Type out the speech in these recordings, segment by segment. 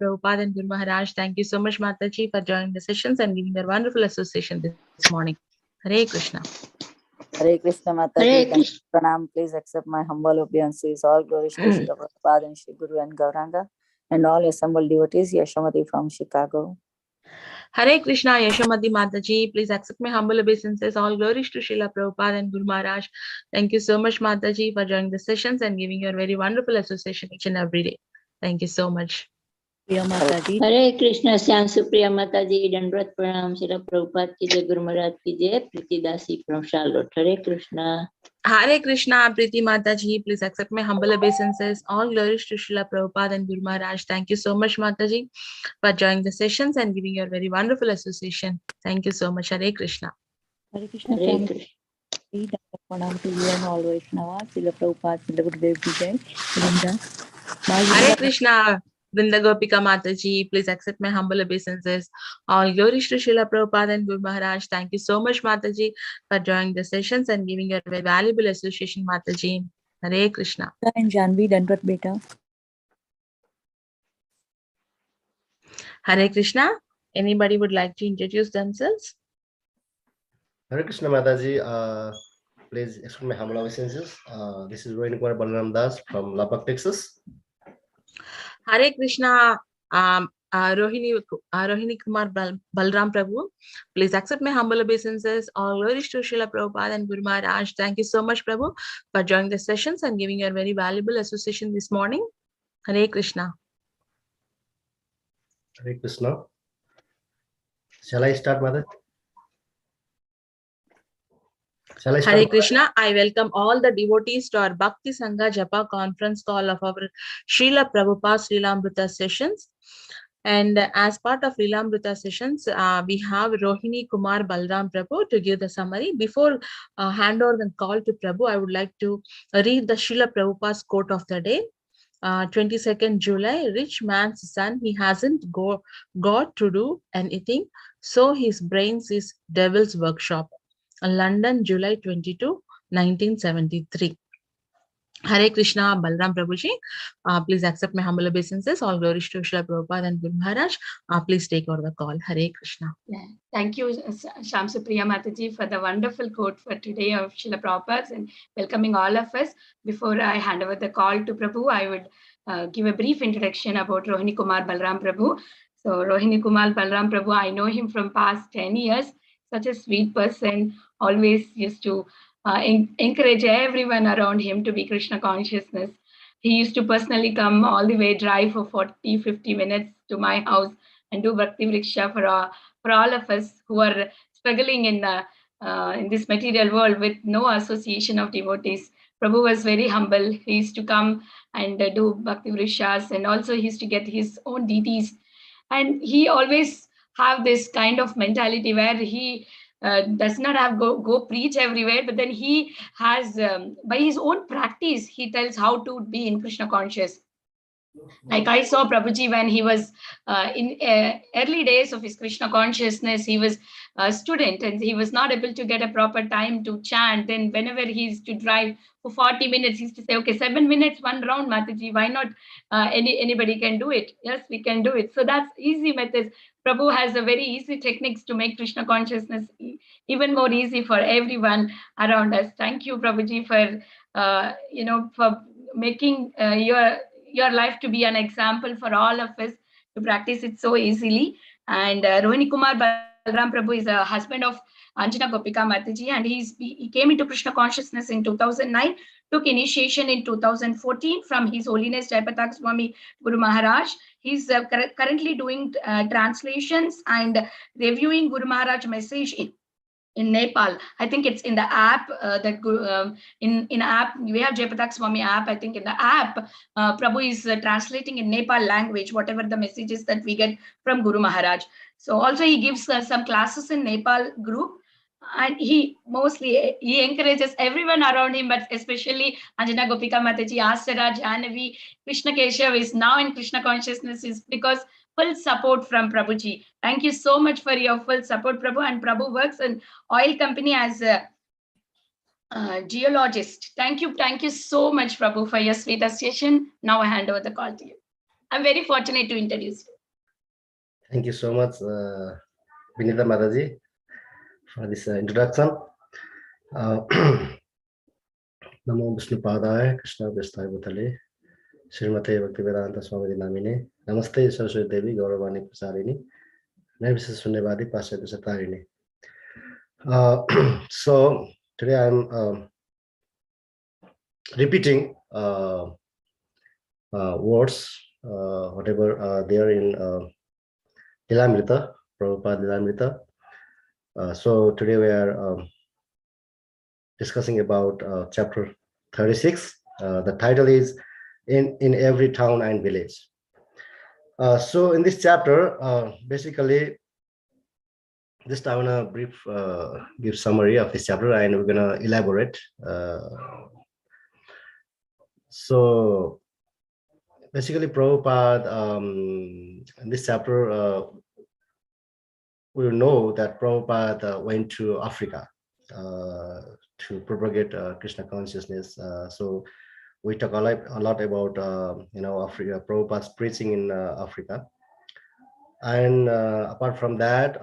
Prabhupada and Guru Maharaj. Thank you so much, Mataji, for joining the sessions and giving your wonderful association this morning. Hare Krishna. Hare Krishna Mataji, Pranam. Please accept my humble obeisances. All glories to Srila Prabhupada and Shri Guru and Gauranga and all assembled devotees. Yashamati from Chicago. Hare Krishna, Yashamati Mataji. Please accept my humble obeisances. All glories to Srila Prabhupada and Guru Maharaj. Thank you so much, Mataji, for joining the sessions and giving your very wonderful association each and every day. Thank you so much. Hare Krishna, Syam Supriya Mataji, Dandrat Pranam, Srila Prabhupada ki jai, Guru Maharaj ki jai, Priti Dasi from Charlotte. Hare Krishna. Hare Krishna, Priti Mataji. Please accept my humble obeisances. All glories to Srila Prabhupada and Guru Maharaj. Thank you so much, Mataji, for joining the sessions and giving your very wonderful association. Thank you so much. Hare Krishna. Hare Krishna. Hare Krishna. Pranam to you and all Vaishnavas. Srila Prabhupada, Srila Gurudev ki jai. Hare Krishna, Vrinda Gopika Mataji. Please accept my humble obeisances. All glories to Srila Prabhupada and Guru Maharaj. Thank you so much, Mataji, for joining the sessions and giving your very valuable association, Mataji. Hare Krishna. And Janvi Dandrat Beta. Hare Krishna. Anybody would like to introduce themselves? Hare Krishna Mataji. Please accept my humble obeisances. This is Rohini Kumar Balaram Das from Lubbock, Texas. Hare Krishna, Rohini Kumar Balaram Prabhu. Please accept my humble obeisances. All glories to Srila Prabhupada and Guru Maharaj. Thank you so much, Prabhu, for joining the sessions and giving your very valuable association this morning. Hare Krishna. Hare Krishna. Shall I start, Mother? Hare Krishna. I welcome all the devotees to our Bhakti Sangha Japa conference call of our Srila Prabhupada Lilamrta sessions. And as part of Lilamrta sessions, we have Rohini Kumar Balaram Prabhu to give the summary. Before hand over the call to Prabhu, I would like to read the Srila Prabhupada's quote of the day. 22nd July, rich man's son, he hasn't got to do anything, so his brains is devil's workshop. London, July 22, 1973. Hare Krishna, Balaram Prabhuji. Please accept my humble obeisances. All glories to Srila Prabhupada and Guru Maharaj. Please take over the call. Hare Krishna. Yeah. Thank you, Syam Supriya Mataji, for the wonderful quote for today of Srila Prabhupada and welcoming all of us. Before I hand over the call to Prabhu, I would give a brief introduction about Rohini Kumar Balaram Prabhu. So Rohini Kumar Balaram Prabhu, I know him from past 10 years. Such a sweet person, always used to encourage everyone around him to be Krishna consciousness. He used to personally come all the way, drive for 40-50 minutes to my house and do Bhakti Vriksha for all of us who are struggling in this material world with no association of devotees. Prabhu was very humble. He used to come and do Bhakti Vrikshas, and also he used to get his own deities. And he always have this kind of mentality where he does not have go preach everywhere, but then he has, by his own practice, he tells how to be in Krishna conscious. Like I saw Prabhuji when he was in early days of his Krishna consciousness, he was a student and he was not able to get a proper time to chant. Then whenever he used to drive for 40 minutes, he used to say, okay, 7 minutes, one round, Mataji, why not? Anybody can do it. Yes, we can do it. So that's easy methods. Prabhu has a very easy techniques to make Krishna consciousness even more easy for everyone around us. Thank you, Prabhuji, for for making your life to be an example for all of us to practice it so easily. And Rohini Kumar Balaram Prabhu is a husband of Anjana Gopika Mataji, and he came into Krishna consciousness in 2009, took initiation in 2014 from His Holiness Jaipatak Swami Guru Maharaj. He's currently doing translations and reviewing Guru Maharaj message in Nepal. I think it's in the app in app. We have Jaipatak Swami app. I think in the app, Prabhu is translating in Nepal language, whatever the messages that we get from Guru Maharaj. So also he gives some classes in Nepal group. And he encourages everyone around him, but especially Anjana Gopika Mataji, Asara, Jahnavi, Krishna Keshav is now in Krishna consciousness is because full support from Prabhuji. Thank you so much for your full support, Prabhu. And Prabhu works in oil company as a geologist. Thank you so much, Prabhu, for your sweet association. Now I hand over the call to you. I'm very fortunate to introduce you. Thank you so much, Vinita Mataji, for this introduction. Namo Vishnu Padaya, Krishna Vestai Bhutale, Srimate Bhaktivedanta Swami Namine, Namaste Saraswati Devi, Gauravani Prasarini, Namaste Sunnevadi Pasya Satarini. So today I'm repeating words, whatever they are in Lilamrta, Prabhupada Lilamrta. So today we are discussing about chapter 36. The title is in every town and village. So in this chapter, basically, just I want to brief give summary of this chapter, and we're gonna elaborate. So basically, Prabhupada in this chapter, we know that Prabhupada went to Africa to propagate Krishna consciousness. So we talk a lot about Africa, Prabhupada's preaching in Africa, and apart from that,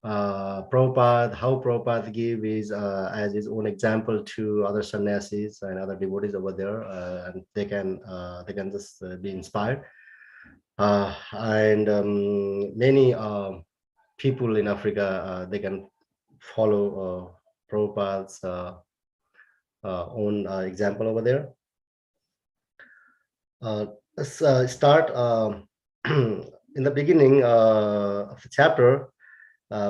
Prabhupada, how Prabhupada give is as his own example to other sannyasis and other devotees over there, and they can just be inspired. And many people in Africa, they can follow Prabhupada's own example over there. Let's start in the beginning of the chapter.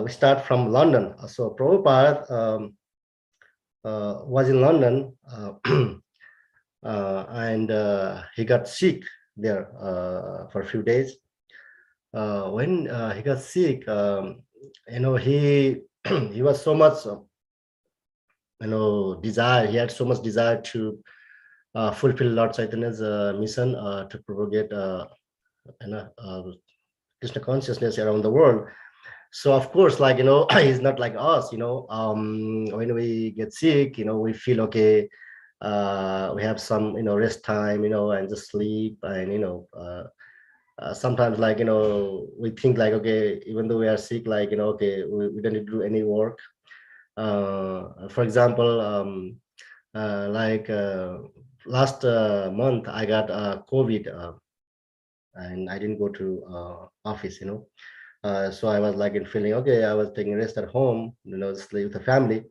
We start from London. So Prabhupada was in London and he got sick there for a few days. When he got sick, he he was so much desire. He had so much desire to fulfill Lord Chaitanya's mission to propagate Krishna consciousness around the world. So of course, he's not like us. When we get sick, we feel okay. We have some rest time, and just sleep, and sometimes we think okay, even though we are sick, okay, we don't need to do any work. For example, last month I got COVID, and I didn't go to office. So I was feeling okay. I was taking rest at home, sleep with the family,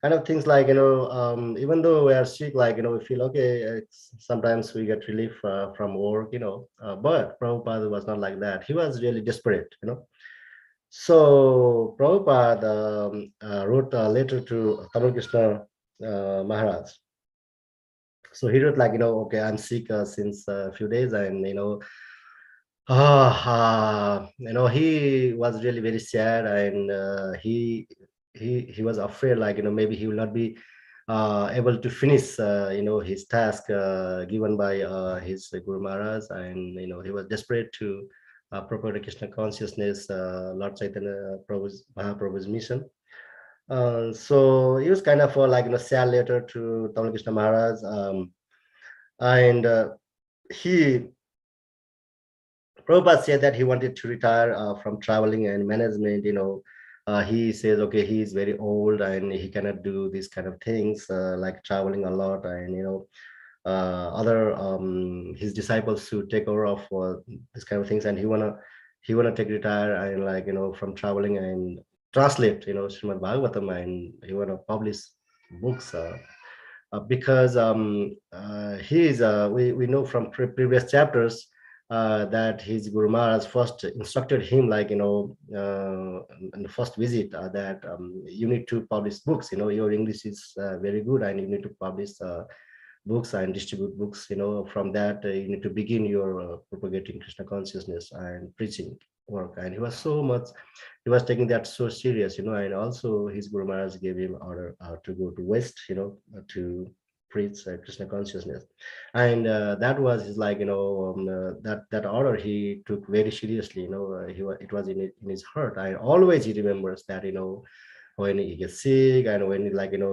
kind of things even though we are sick, we feel okay. Sometimes we get relief from work, but Prabhupada was not like that. He was really desperate, So Prabhupada wrote a letter to Tamil Krishna Maharaj. So he wrote okay, I'm sick since a few days, and he was really very sad, and he was afraid maybe he will not be able to finish his task given by his Guru Maharaj, and he was desperate to propagate Krishna consciousness, Lord Chaitanya Mahaprabhu's mission. So he was kind of sad letter to Tamil Krishna Maharaj, and Prabhupada said that he wanted to retire from traveling and management. He says, okay, he is very old and he cannot do these kind of things like traveling a lot, and other his disciples should take over of this kind of things, and he wanna take retire and from traveling and translate Srimad Bhagavatam, and he wanna publish books because he is we know from previous chapters that his Guru Maharaj first instructed him in the first visit that you need to publish books. Your English is very good, and you need to publish books and distribute books. From that you need to begin your propagating Krishna consciousness and preaching work. And he was taking that so serious, and also his Guru Maharaj gave him order to go to West, to preach Krishna consciousness, and that was his that order he took very seriously. It was in his heart, and always he remembers that when he gets sick, and when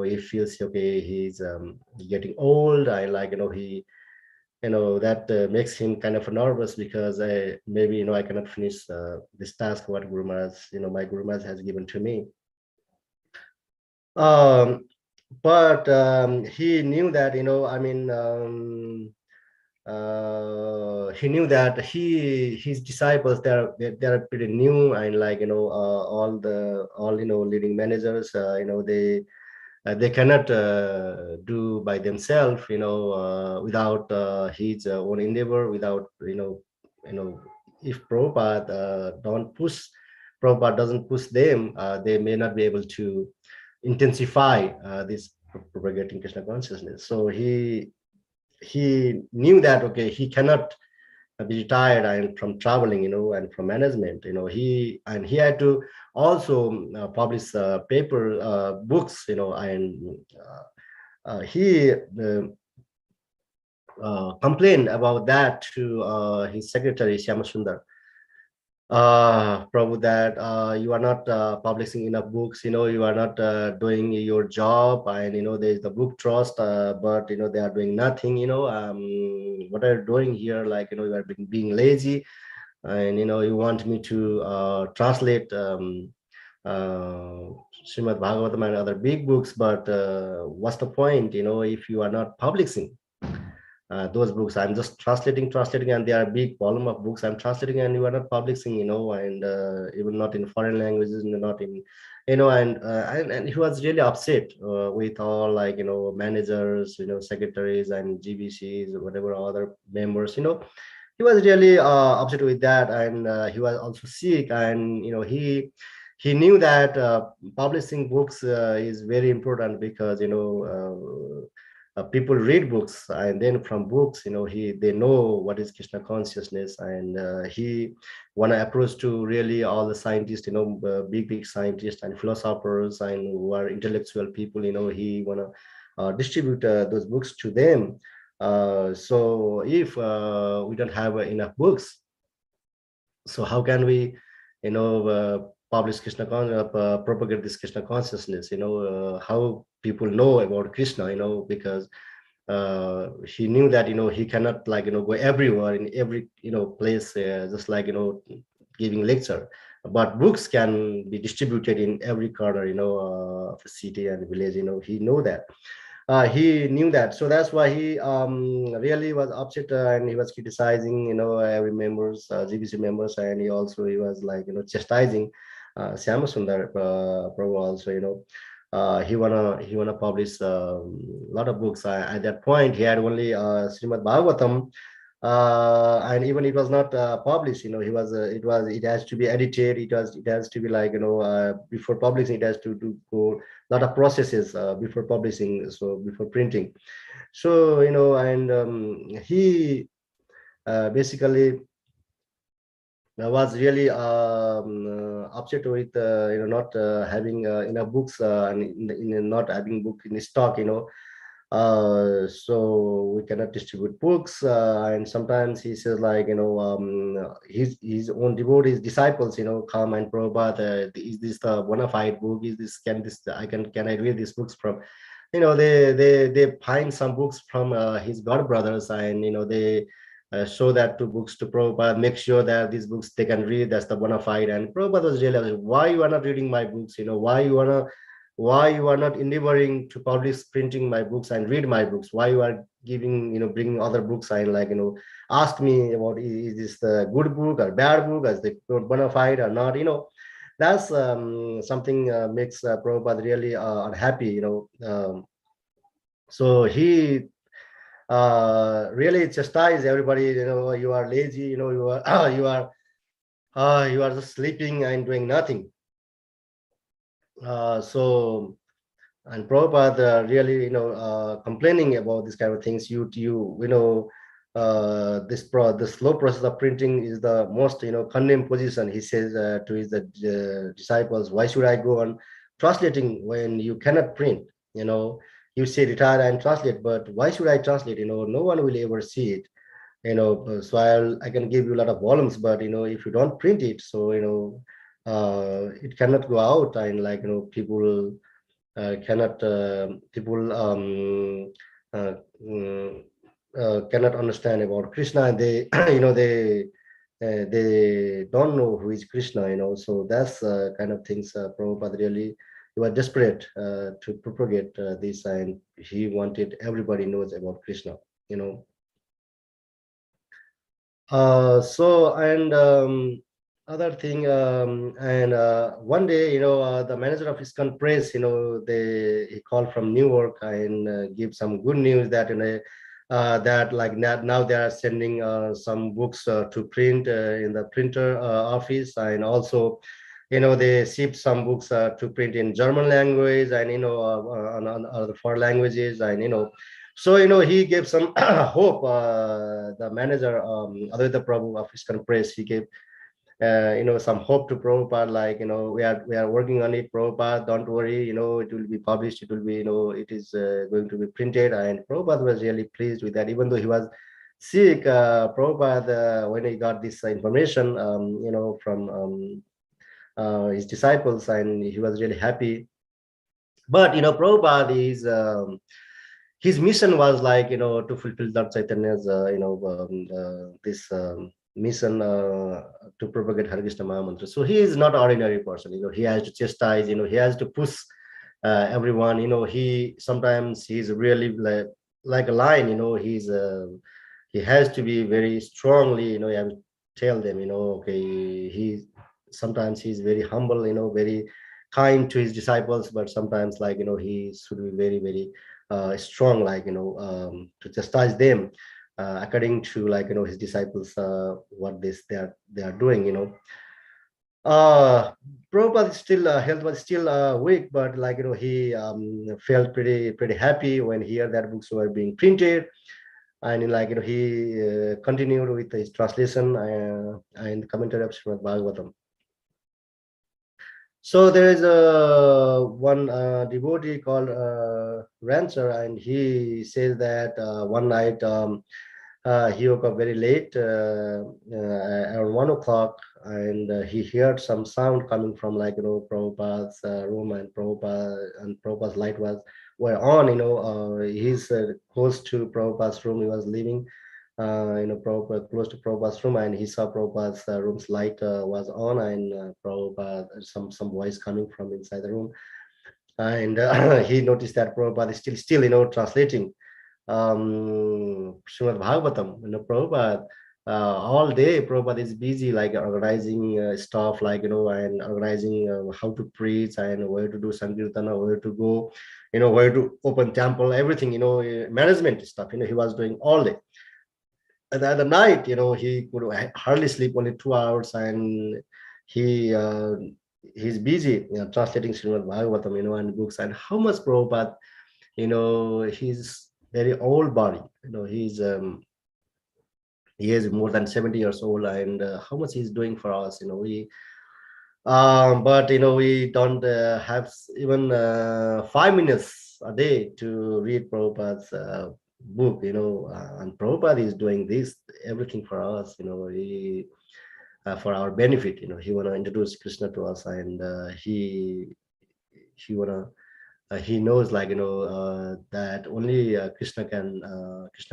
he feels okay, he's getting old, and that makes him kind of nervous, because maybe I cannot finish this task what Guru Maharaj, my Guru Maharaj has given to me. But he knew that he knew that his disciples, they are pretty new, and all leading managers, they cannot do by themselves, without his own endeavor, without if Prabhupada doesn't push them, they may not be able to intensify this propagating Krishna consciousness. So he knew that, okay, he cannot be retired and from traveling, and from management, he had to also publish books, and he complained about that to his secretary Shyamasundar. Prabhu, that you are not publishing enough books, you are not doing your job, and there is the book trust, but they are doing nothing, what are you doing here, you are being lazy, and you want me to translate Srimad Bhagavatam and other big books, but what's the point, if you are not publishing those books? I'm just translating, and there are big volume of books I'm translating, and you are not publishing, and even not in foreign languages, not in, and he was really upset with all managers, secretaries and GBCs, whatever other members, he was really upset with that, and he was also sick, and he knew that publishing books is very important, because people read books, and then from books, they know what is Krishna consciousness, and he want to approach to really all the scientists, big scientists and philosophers, and who are intellectual people, he want to distribute those books to them. So if we don't have enough books, so how can we publish propagate this Krishna consciousness, how people know about Krishna, because he knew that he cannot go everywhere in every place, just giving lecture, but books can be distributed in every corner of a city and village, he know that. He knew that, so that's why he really was upset, and he was criticizing every members, GBC members, and he was chastising Shyamasundar Prabhu also. He wanna publish a lot of books. At that point, he had only Srimad Bhagavatam, and even it was not published. It has to be edited. It has to be before publishing, it has to go a lot of processes before publishing, so before printing. So and he basically was really upset with not having enough books, and not having book in stock, so we cannot distribute books, and sometimes he says his own devotees, disciples, come and Prabhupada, is this the bona fide book? Is this, can I read these books from, they find some books from his god brothers, and they show that two books to Prabhupada, make sure that these books they can read, that's the bona fide. And Prabhupada was really, why you are not reading my books, why you are not endeavoring to publish printing my books and read my books, why you are giving bringing other books, and ask me about, is this the good book or bad book, is the bona fide or not, that's something makes Prabhupada really unhappy, so he really chastise everybody, you are lazy, you are you are just sleeping and doing nothing. So, and Prabhupada really complaining about this kind of things. The slow process of printing is the most condemned position. He says to his disciples, why should I go on translating when you cannot print? You say retire and translate, but why should I translate? No one will ever see it. So I can give you a lot of volumes, but if you don't print it, so it cannot go out, and people cannot people cannot understand about Krishna, and they they don't know who is Krishna, so that's kind of things. Prabhupada really, he was desperate to propagate this, and he wanted everybody knows about Krishna, so and other thing, and one day, the manager of ISKCON Press, he called from New York and give some good news that that like now they are sending some books to print in the printer office, and also they shipped some books to print in German language, and on other foreign languages, and so he gave some hope. The manager, Advaita Prabhu of ISKCON Press, he gave some hope to Prabhupada, like we are working on it, Prabhupada, don't worry, it will be published, it will be it is going to be printed. And Prabhupada was really pleased with that, even though he was sick. Prabhupada, when he got this information from his disciples, and he was really happy. But Prabhupada is his mission was like to fulfill Lord Chaitanya's this mission to propagate Hare Krishna Maha Mantra. So he is not ordinary person. He has to chastise. He has to push everyone. He sometimes he's really like a lion. He has to be very strongly. You have to tell them. Okay. Sometimes he's very humble. Very kind to his disciples, but sometimes like he should be very very strong, like to chastise them according to like his disciples what they are doing. Prabhupada still health was still weak, but like he felt pretty happy when he heard that books were being printed, and like he continued with his translation and commentary of Srimad Bhagavatam. So there is one devotee called Rancher, and he says that one night he woke up very late, around 1 o'clock, and he heard some sound coming from like Prabhupada's room, and Prabhupada's light were on. He's close to Prabhupada's room. He was living Prabhupada, close to Prabhupada's room, and he saw Prabhupada's room's light was on, and Prabhupada, some voice coming from inside the room, and he noticed that Prabhupada is still translating Srimad Bhagavatam. Prabhupada all day Prabhupada is busy like organizing stuff, like and organizing how to preach and where to do Sankirtana, where to go, where to open temple, everything, management stuff. He was doing all day. And at the night, he could hardly sleep, only 2 hours, and he's busy, translating Srimad Bhagavatam, and books. And how much Prabhupada, he's very old body, he is more than 70 years old, and how much he's doing for us, but we don't have even 5 minutes a day to read Prabhupada's book, and Prabhupada is doing this everything for us, he for our benefit. He wanna introduce Krishna to us, and he knows like that only Krishna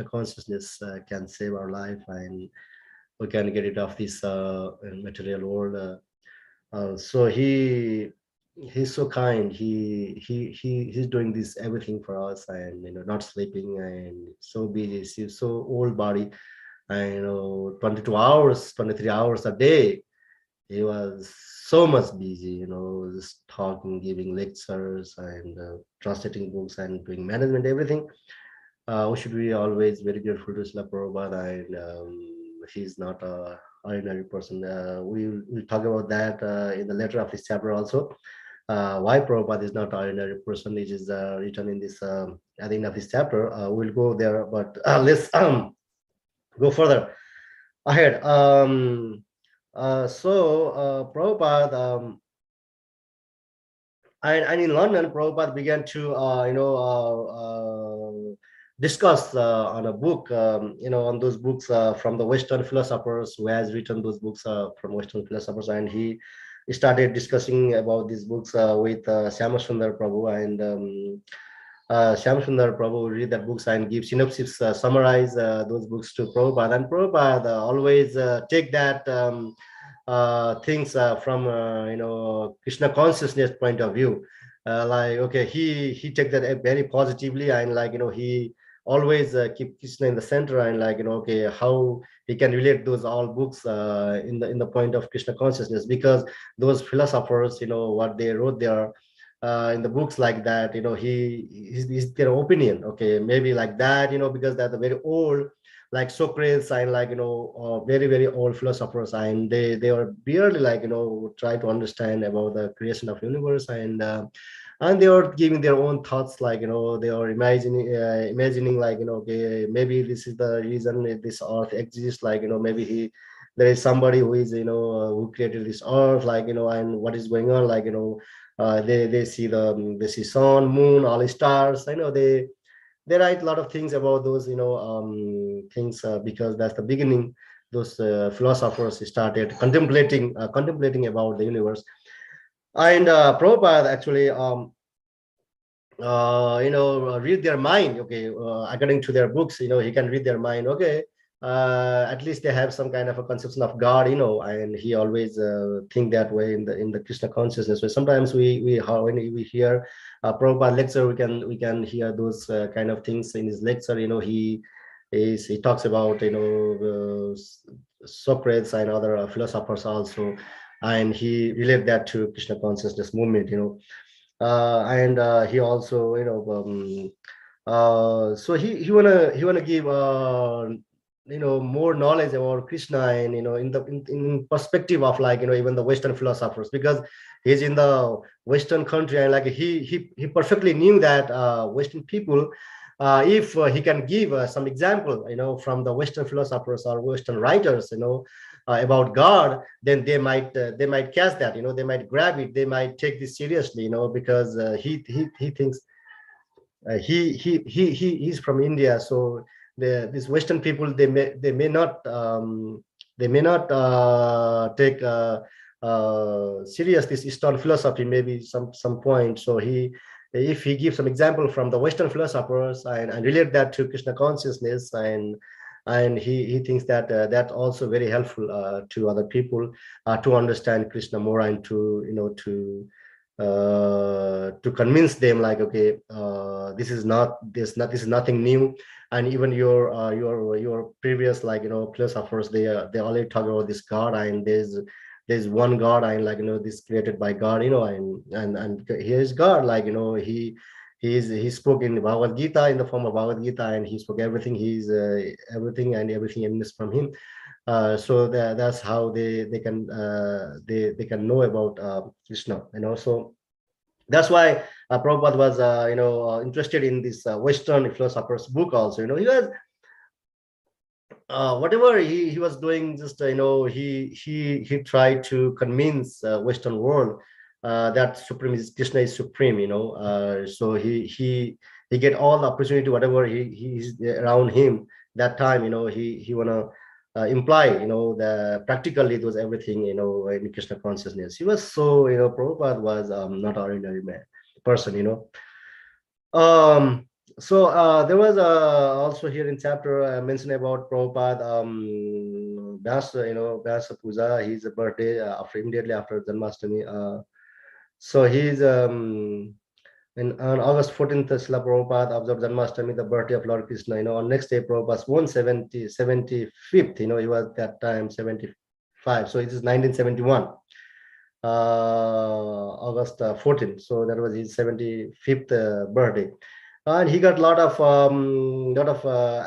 consciousness can save our life, and we can get rid of this material world. So he's so kind. He's doing this everything for us, and not sleeping, and so busy. He's so old body, and 22 hours, 23 hours a day. He was so much busy, just talking, giving lectures, and translating books, and doing management, everything. We should be always very grateful to Srila Prabhupada, and he's not a ordinary person. We'll talk about that in the later of this chapter also. Why Prabhupada is not an ordinary person, which is written in this at the end of this chapter. We'll go there, but let's go further ahead. So Prabhupada, and in London, Prabhupada began to discuss on a book, on those books from the Western philosophers, who has written those books from Western philosophers, and he started discussing about these books with Syamasundar Prabhu, and Shyam Sundar Prabhu read that books and give synopsis, summarize those books to Prabhupada, and Prabhupada always take that things from Krishna consciousness point of view. Like, okay, he take that very positively, and like, he always keep Krishna in the center, and like, okay, how he can relate those all books in the point of Krishna consciousness, because those philosophers, what they wrote there in the books like that, he's their opinion, okay, maybe like that, because they're the very old, like Socrates and like, very, very old philosophers, and they are barely like, try to understand about the creation of universe, and they are giving their own thoughts, like, they are imagining like, okay, maybe this is the reason this earth exists, like, maybe there is somebody who is, who created this earth, like, and what is going on, like, they see sun, moon, all stars, they write a lot of things about those, things, because that's the beginning. Those philosophers started contemplating about the universe. And Prabhupada actually read their mind, okay, according to their books, he can read their mind, okay. At least they have some kind of a conception of God, and he always think that way in the Krishna consciousness. So sometimes when we hear Prabhupada lecture, we can hear those kind of things in his lecture. He talks about Socrates and other philosophers also, and he relate that to Krishna consciousness movement, and he also, so he wanna give more knowledge about Krishna, and in perspective of like, even the Western philosophers, because he's in the Western country, and like he perfectly knew that Western people, if he can give some example, from the Western philosophers or Western writers, about God, then they might catch that, they might grab it, they might take this seriously, because he thinks he's from India, so these Western people, they may not take serious this Eastern philosophy, maybe some point. So if he gives some example from the Western philosophers and relate that to Krishna consciousness, and he thinks that that also very helpful to other people to understand Krishna more, and to convince them like, okay, this is nothing new, and even your previous, like, philosophers, they already talk about this God, and there's one God, and like, this created by God, and here is God, like, he spoke in Bhagavad Gita, in the form of Bhagavad Gita, and he spoke everything. He's everything, and everything emanates from him. So that's how they can know about Krishna, so that's why Prabhupada was interested in this Western philosophers book also. He was whatever he was doing, just he tried to convince Western world that Supreme is Krishna is supreme, so he get all the opportunity, whatever he's around him that time, he wanna imply, the practically it was everything, in Krishna consciousness. He was so, Prabhupada was not ordinary person. So there was also here in chapter mentioned about Prabhupada Vyasa Puja, his birthday immediately after Janmashtami. So he's on August 14th, Srila Prabhupada observed Janmashtami, the birthday of Lord Krishna. On next day, Prabhupada's 75th, he was that time 75. So it is 1971, August 14th. So that was his 75th birthday. And he got a lot of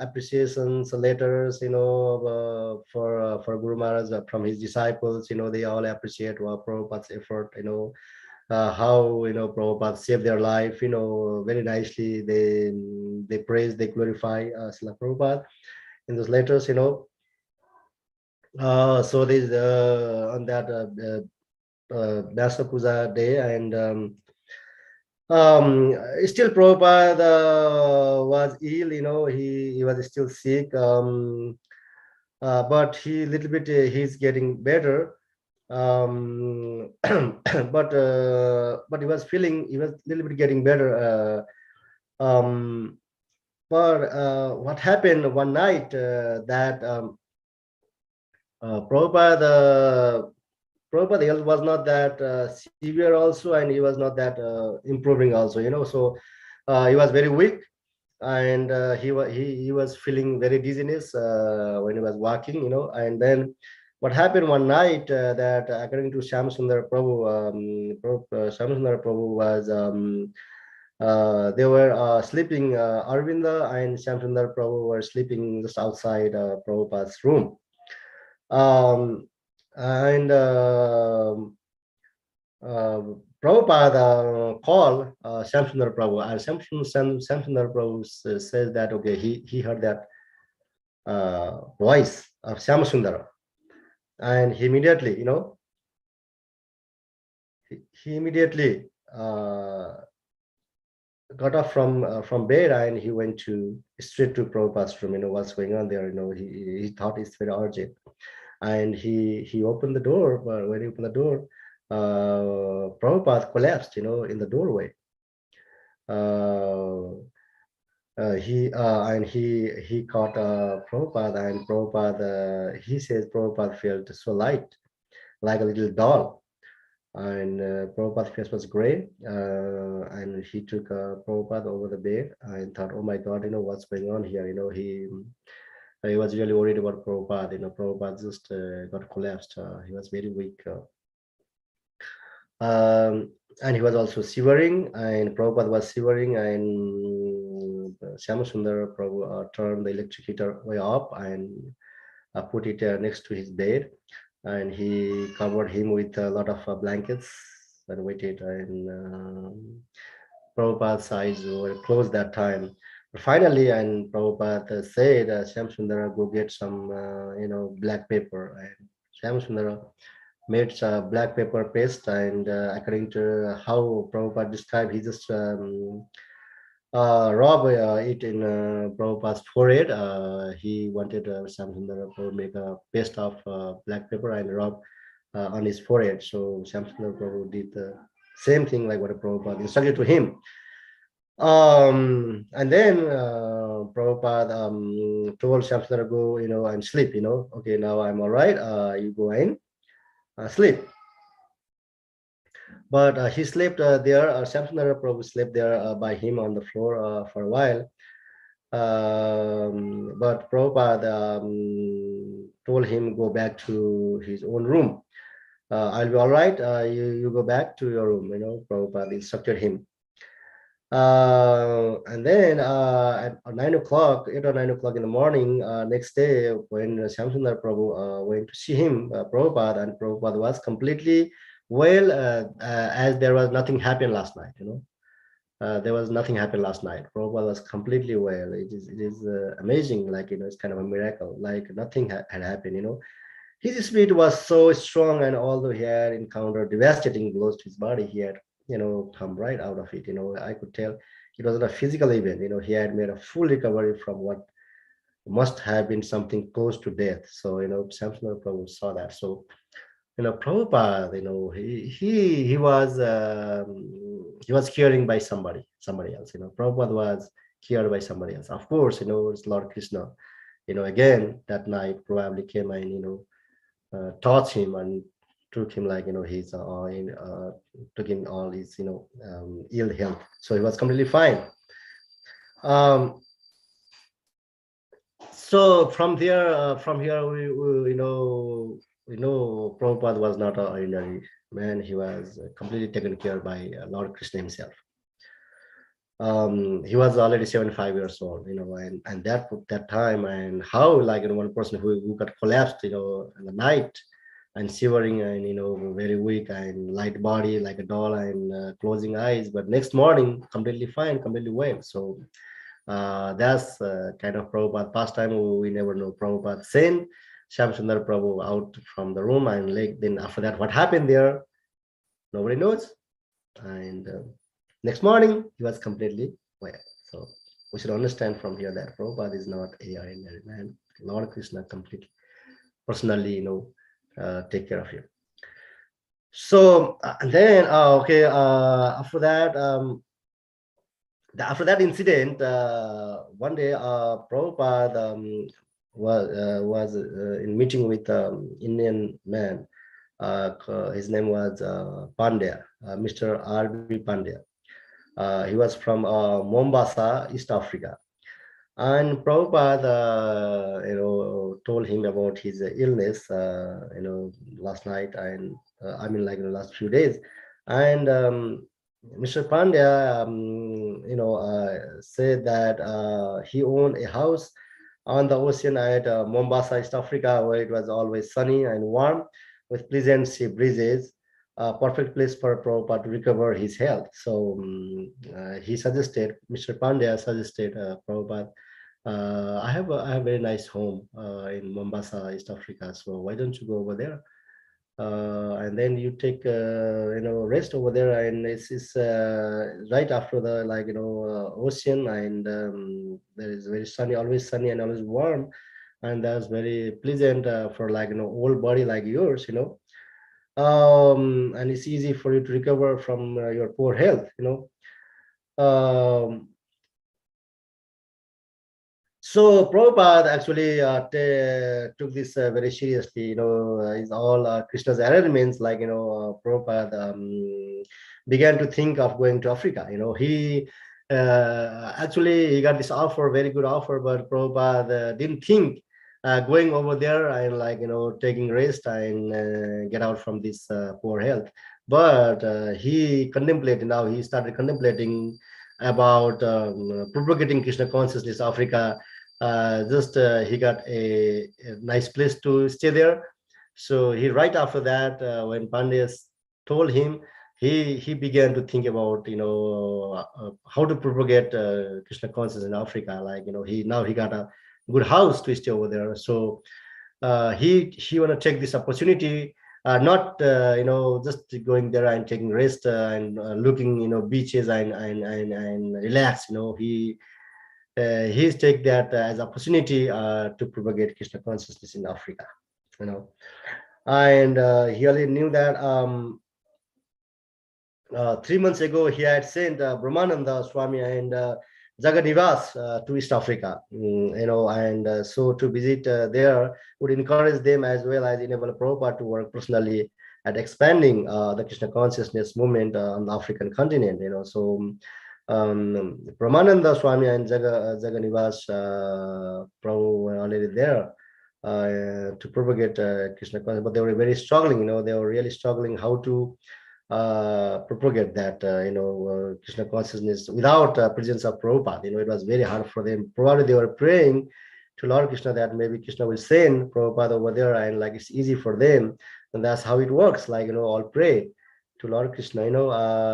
appreciations, letters, for Guru Maharaj from his disciples. They all appreciate Prabhupada's effort, how Prabhupada saved their life, very nicely. They praise, they glorify Srila Prabhupada in those letters, so this on that Vyasa Puja day, and still Prabhupada was ill, he was still sick, but he little bit he's getting better. But he was a little bit getting better But what happened one night that Prabhupada health was not that severe also, and he was not that improving also, so he was very weak, and he was feeling very dizziness when he was walking, and then what happened one night that according to Shamsundar Prabhu, Shamsundar Prabhu was they were sleeping, Arvinda and Shamsundar Prabhu were sleeping just outside Prabhupada's room. And Prabhupada called Shamsundar Prabhu, and Shamsundar Prabhu says that, okay, he heard that voice of Shamsundar, and he immediately, he immediately got up from bed, and he went straight to Prabhupada's room. What's going on there. He thought it's very urgent, and he opened the door. But when he opened the door, Prabhupada collapsed, in the doorway. He caught Prabhupada, and Prabhupada, he says Prabhupada felt so light, like a little doll. And Prabhupada's face was gray, and he took Prabhupada over the bed and thought, oh my God, what's going on here? He was really worried about Prabhupada. Prabhupada just got collapsed. He was very weak. And he was also shivering, and Prabhupada was shivering, and Syamasundar Prabhu turned the electric heater way up and put it next to his bed, and he covered him with a lot of blankets and waited, and Prabhupada's eyes were closed that time. But finally, and Prabhupada said, Syamasundar, go get some, black paper, and Syamasundar made black pepper paste, and according to how Prabhupada described, he just rub it in Prabhupada's forehead. He wanted Shamsundar to make a paste of black pepper and rub on his forehead. So Shamsundar Prabhu did the same thing like what Prabhupada instructed to him. And then Prabhupada told Shamsundar, go, and sleep, okay, now I'm all right, you go in. Sleep. But he slept there. Shamsundara Prabhu slept there by him on the floor for a while. But Prabhupada told him go back to his own room. I'll be all right. You go back to your room. Prabhupada instructed him. And then at 9 o'clock, 8 or 9 o'clock in the morning, next day, when Shamsundar Prabhu went to see him, Prabhupada, and Prabhupada was completely well, as there was nothing happened last night. There was nothing happened last night. Prabhupada was completely well. It is amazing, like, it's kind of a miracle, like nothing had happened. His spirit was so strong, and although he had encountered devastating blows to his body, he had come right out of it. I could tell it wasn't a physical event. He had made a full recovery from what must have been something close to death. So Shamsundar Prabhu saw that. So Prabhupada, he was caring by somebody else. Prabhupada was cared by somebody else. Of course, it's Lord Krishna. Again that night probably came and taught him and took him, like, he's took him all his ill health, so he was completely fine. So from here we know Prabhupada was not an ordinary man. He was completely taken care by Lord Krishna himself. He was already 75 years old, and that time, and how, like, one person who got collapsed in the night and shivering, and very weak and light body like a doll, and closing eyes, but next morning completely fine, completely well. So that's kind of Prabhupada pastime. We never know. Prabhupada sent Shamsundar Prabhu out from the room, and then after that, what happened there, nobody knows. And next morning he was completely well. So we should understand from here that Prabhupada is not a ordinary man. Lord Krishna completely personally take care of you. So then okay, after that, after that incident, one day Prabhupada was in meeting with Indian man. His name was Pandya, Mr. R.B. Pandya. He was from Mombasa, East Africa. And Prabhupada, told him about his illness, last night, and like in the last few days. And Mr. Pandya, said that he owned a house on the ocean at Mombasa, East Africa, where it was always sunny and warm with pleasant sea breezes. A perfect place for Prabhupada to recover his health. So Mr. Pandya suggested Prabhupada, I have a very nice home in Mombasa, East Africa. So why don't you go over there? And then you take rest over there, and it's right after the ocean, and there is very sunny, always sunny and always warm, and that's very pleasant for old body like yours, and it's easy for you to recover from your poor health, So Prabhupada actually took this very seriously. It's all Krishna's arrangements. Prabhupada began to think of going to Africa. He actually he got this offer, very good offer, but Prabhupada didn't think going over there and taking rest and get out from this poor health. But he contemplated. Now he started contemplating about propagating Krishna consciousness Africa. He got a nice place to stay there. So he right after that, when Pandya told him, he began to think about how to propagate Krishna consciousness in Africa. He got a good house to stay over there. So he want to take this opportunity, not just going there and taking rest and looking beaches and relax. He's take that as opportunity to propagate Krishna consciousness in Africa. And he already knew that 3 months ago he had sent Brahmananda Swami and Jaganivas to East Africa, and so to visit there would encourage them as well as enable Prabhupada to work personally at expanding the Krishna consciousness movement on the African continent. So Brahmananda Swami and Jaganivas Prabhu were already there to propagate Krishna consciousness, but they were very struggling. They were really struggling how to propagate that Krishna consciousness without presence of Prabhupada. It was very hard for them. Probably they were praying to Lord Krishna that maybe Krishna will send Prabhupada over there, and it's easy for them, and that's how it works. All pray to Lord Krishna.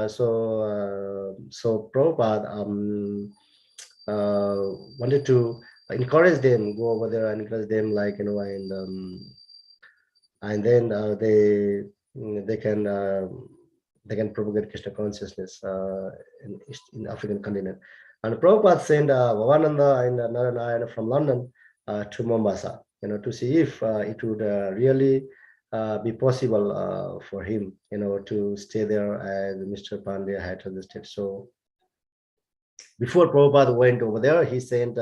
So Prabhupada wanted to encourage them, go over there and encourage them, and then they can propagate Krishna consciousness in African continent. And Prabhupada sent Bhavananda and Narayana from London to Mombasa, to see if it would really be possible for him, to stay there as Mr. Pandya had suggested. So before Prabhupada went over there, he sent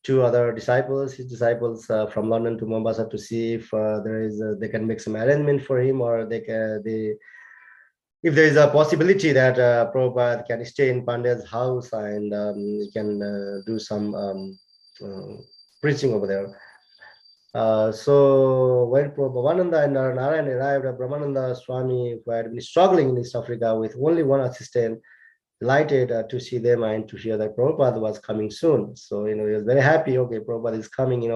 2 other disciples, his disciples from London to Mombasa, to see if they can make some arrangement for him, or if there is a possibility that Prabhupada can stay in Pandya's house and he can do some preaching over there. So when Bhavananda and Narayana arrived, Brahmananda Swami, who had been struggling in East Africa with only one assistant, delighted to see them and to hear that Prabhupada was coming soon. So he was very happy. Okay, Prabhupada is coming.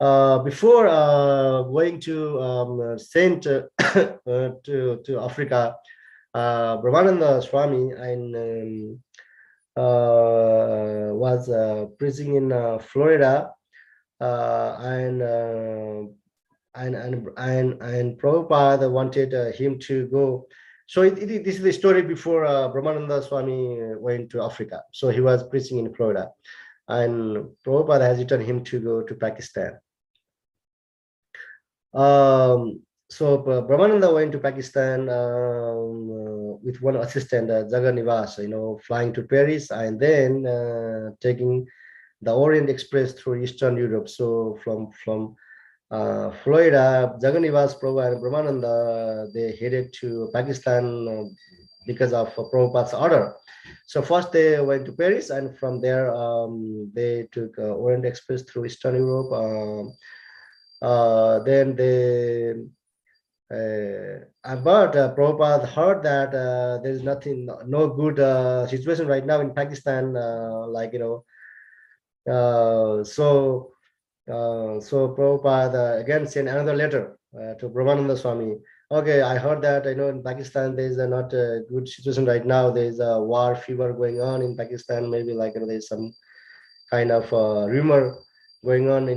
Before going to sent to Africa, Brahmananda Swami and was preaching in Florida, and Prabhupada wanted him to go. So this is the story before Brahmananda Swami went to Africa. So he was preaching in Florida, and Prabhupada has returned him to go to Pakistan. So Brahmananda went to Pakistan with one assistant, Jaganivas, flying to Paris and then taking the Orient Express through Eastern Europe. So from Florida, Jaganivas, Prabhu and Brahmananda, they headed to Pakistan because of Prabhupada's order. So first they went to Paris, and from there they took Orient Express through Eastern Europe. Then they but Prabhupada heard that there is no good situation right now in Pakistan, so Prabhupada again sent another letter to Brahmananda Swami. Okay, I heard that in Pakistan there is not a good situation right now. There is a war fever going on in Pakistan. Maybe there is some kind of rumor going on.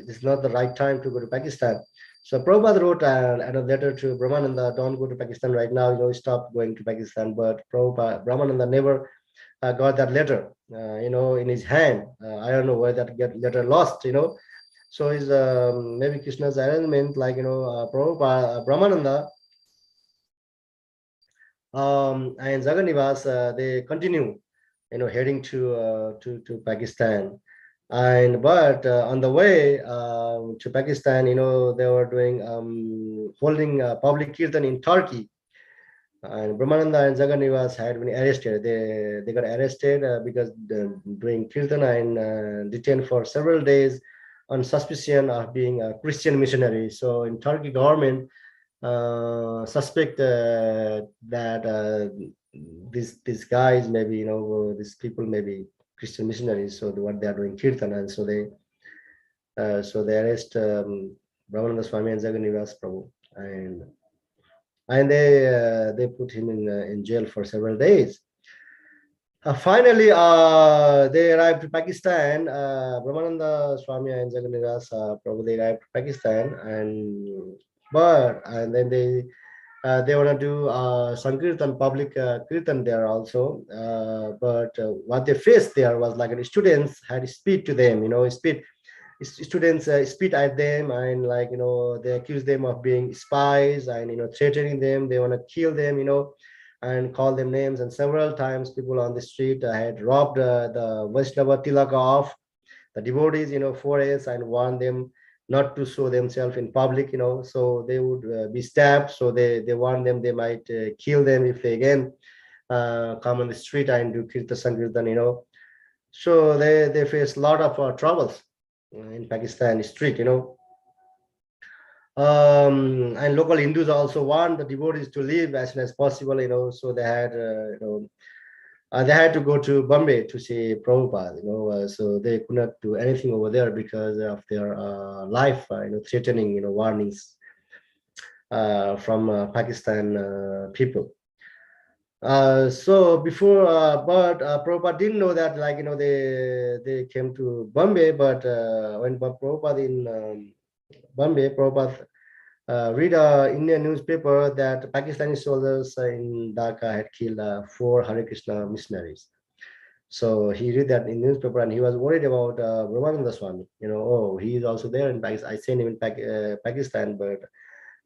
It's not the right time to go to Pakistan. So Prabhupada wrote a letter to Brahmananda, don't go to Pakistan right now, stop going to Pakistan. But Brahmananda never got that letter, in his hand. I don't know where that letter lost, So it's maybe Krishna's arrangement, Prabhupada, Brahmananda, and Jaganivas, they continue, heading to Pakistan. But on the way to Pakistan, they were holding public kirtan in Turkey, and Brahmananda and Jaganivas had been arrested. They got arrested because doing kirtan and detained for several days on suspicion of being a Christian missionary. So in Turkey government suspect that these guys maybe these people may be Christian missionaries. So what they are doing kirtan, and so they arrest Brahmananda Swami and Jaganivas Prabhu, and they put him in jail for several days. Finally, they arrived to Pakistan. Brahmananda Swami and Jaganivas Prabhu, they arrived to Pakistan, and then they want to do Sankirtan, public kirtan there also. But what they faced there was students had spit to them, students spit at them, and they accuse them of being spies and threatening them. They want to kill them, and call them names. And several times people on the street had robbed the Vaishnava Tilaka off the devotees, 4S, and warned them not to show themselves in public, so they would be stabbed. So they warned them they might kill them if they again come on the street and do Kirtan Sankirtan, So they face a lot of troubles in Pakistan street, and local Hindus also want the devotees to leave as soon as possible, so they had, they had to go to Bombay to see Prabhupada, so they could not do anything over there because of their life, threatening, warnings from Pakistan people. So before, but Prabhupada didn't know that, they came to Bombay, but when Prabhupada in Bombay, Prabhupada read an Indian newspaper that Pakistani soldiers in Dhaka had killed 4 Hare Krishna missionaries. So he read that in newspaper, and he was worried about Brahmananda Swami. He is also there in Pakistan. I sent him in Pakistan, but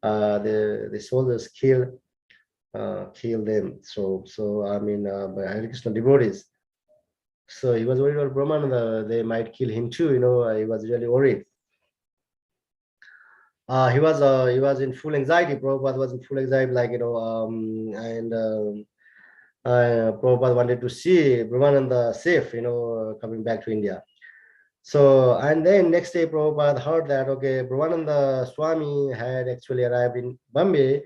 the soldiers killed them. So I mean, by Hare Krishna devotees. So he was worried about Brahmananda. They might kill him too. He was really worried. He was in full anxiety. Prabhupada was in full anxiety, and Prabhupada wanted to see Brahmananda safe, coming back to India. So, and then next day Prabhupada heard that, okay, Brahmananda Swami had actually arrived in Bombay.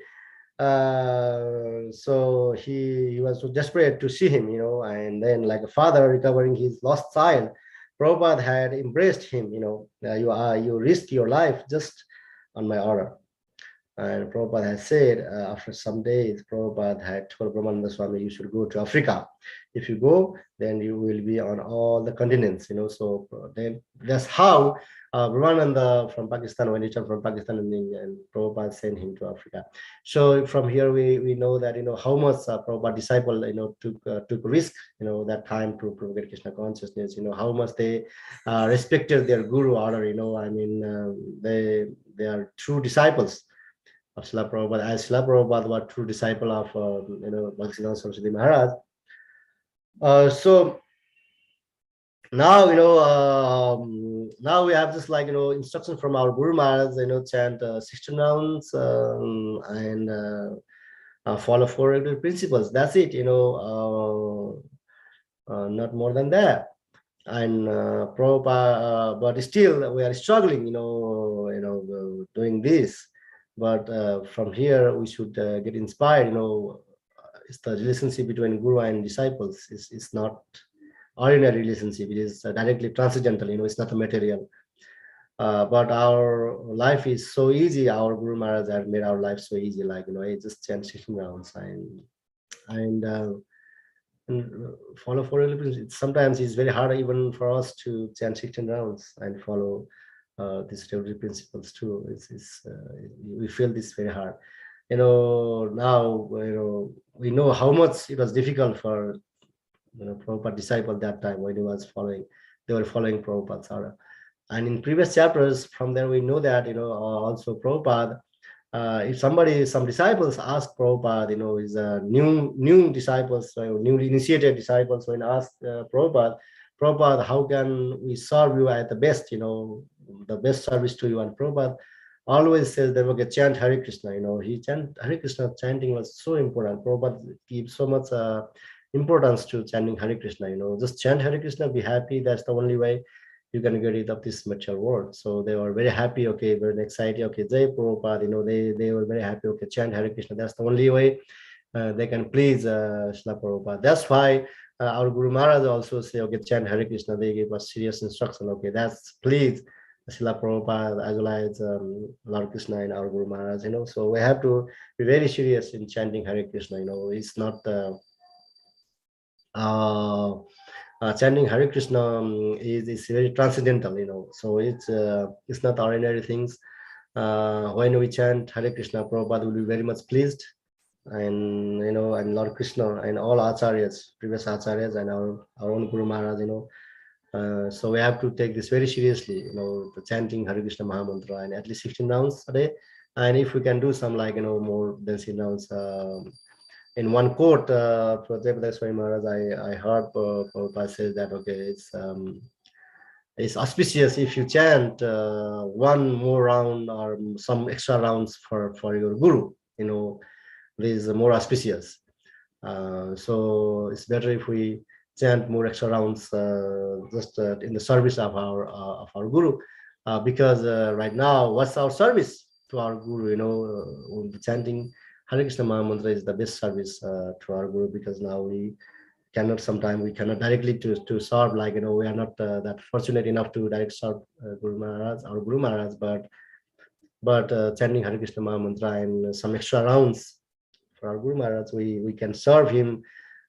So he was so desperate to see him, and then like a father recovering his lost child, Prabhupada had embraced him, you risk your life just on my order. And Prabhupada has said, after some days, Prabhupada had told Brahmananda Swami, you should go to Africa. If you go, then you will be on all the continents, So then that's how Brahmananda from Pakistan, when he returned from Pakistan, and Prabhupada sent him to Africa. So from here we know that how much Prabhupada disciple took risk that time to propagate Krishna consciousness. How much they respected their guru order. I mean, they are true disciples. of Srila Prabhupada, as Srila Prabhupada was true disciple of Bhaktivinoda Saraswati Maharaj. So now now we have this instruction from our Guru Maharaj, chant 16 rounds and follow 4 regular principles. That's it, not more than that. And Prabhupada, but still we are struggling, doing this. But from here we should get inspired. It's the relationship between Guru and disciples. It's not ordinary relationship. It is directly transcendental. It's not a material. But our life is so easy. Our Guru Maharaj has made our life so easy. I just chant 16 rounds and follow 4 principles. Sometimes it's very hard even for us to chant 16 rounds and follow these regular principles too. We feel this very hard. Now we know how much it was difficult for Prabhupada disciple that time when they were following Prabhupada's order. And in previous chapters, from there we know that also Prabhupada, if some disciples ask Prabhupada, is new disciples, newly initiated disciples, when asked Prabhupada, how can we serve you at the best, the best service to you? And Prabhupada always says that, okay, chant Hare Krishna. He chant Hare Krishna. Chanting was so important. Prabhupada gives so much importance to chanting Hare Krishna. Just chant Hare Krishna, be happy. That's the only way you can get rid of this material world. So they were very happy, okay, very excited, okay, Jai Prabhupada, they were very happy, okay, chant Hare Krishna. That's the only way they can please Srila Prabhupada. That's why our Guru Maharaj also say, okay, chant Hare Krishna. They gave us serious instruction, okay, that's please Srila Prabhupada as well as Lord Krishna and our Guru Maharaj, So we have to be very serious in chanting Hare Krishna, It's not chanting Hare Krishna is very transcendental, So it's not ordinary things. When we chant Hare Krishna, Prabhupada will be very much pleased, and and Lord Krishna and all acharyas, previous acharyas, and our own Guru Maharaj, so we have to take this very seriously, the chanting Hare Krishna Mahamantra, and at least 16 rounds a day. And if we can do some more than 16 rounds. In one quote, Prabhupada Swami Maharaj, I heard Prabhupada says that, okay, it's auspicious if you chant one more round or some extra rounds for your Guru. This is more auspicious. So it's better if we chant more extra rounds just in the service of our Guru, because right now, what's our service to our Guru? Chanting Hare Krishna Mahamantra is the best service to our Guru, because now we cannot directly to serve, we are not that fortunate enough to direct serve our Guru Maharaj, but chanting Hare Krishna Mahamantra and some extra rounds for our Guru Maharaj, we can serve him,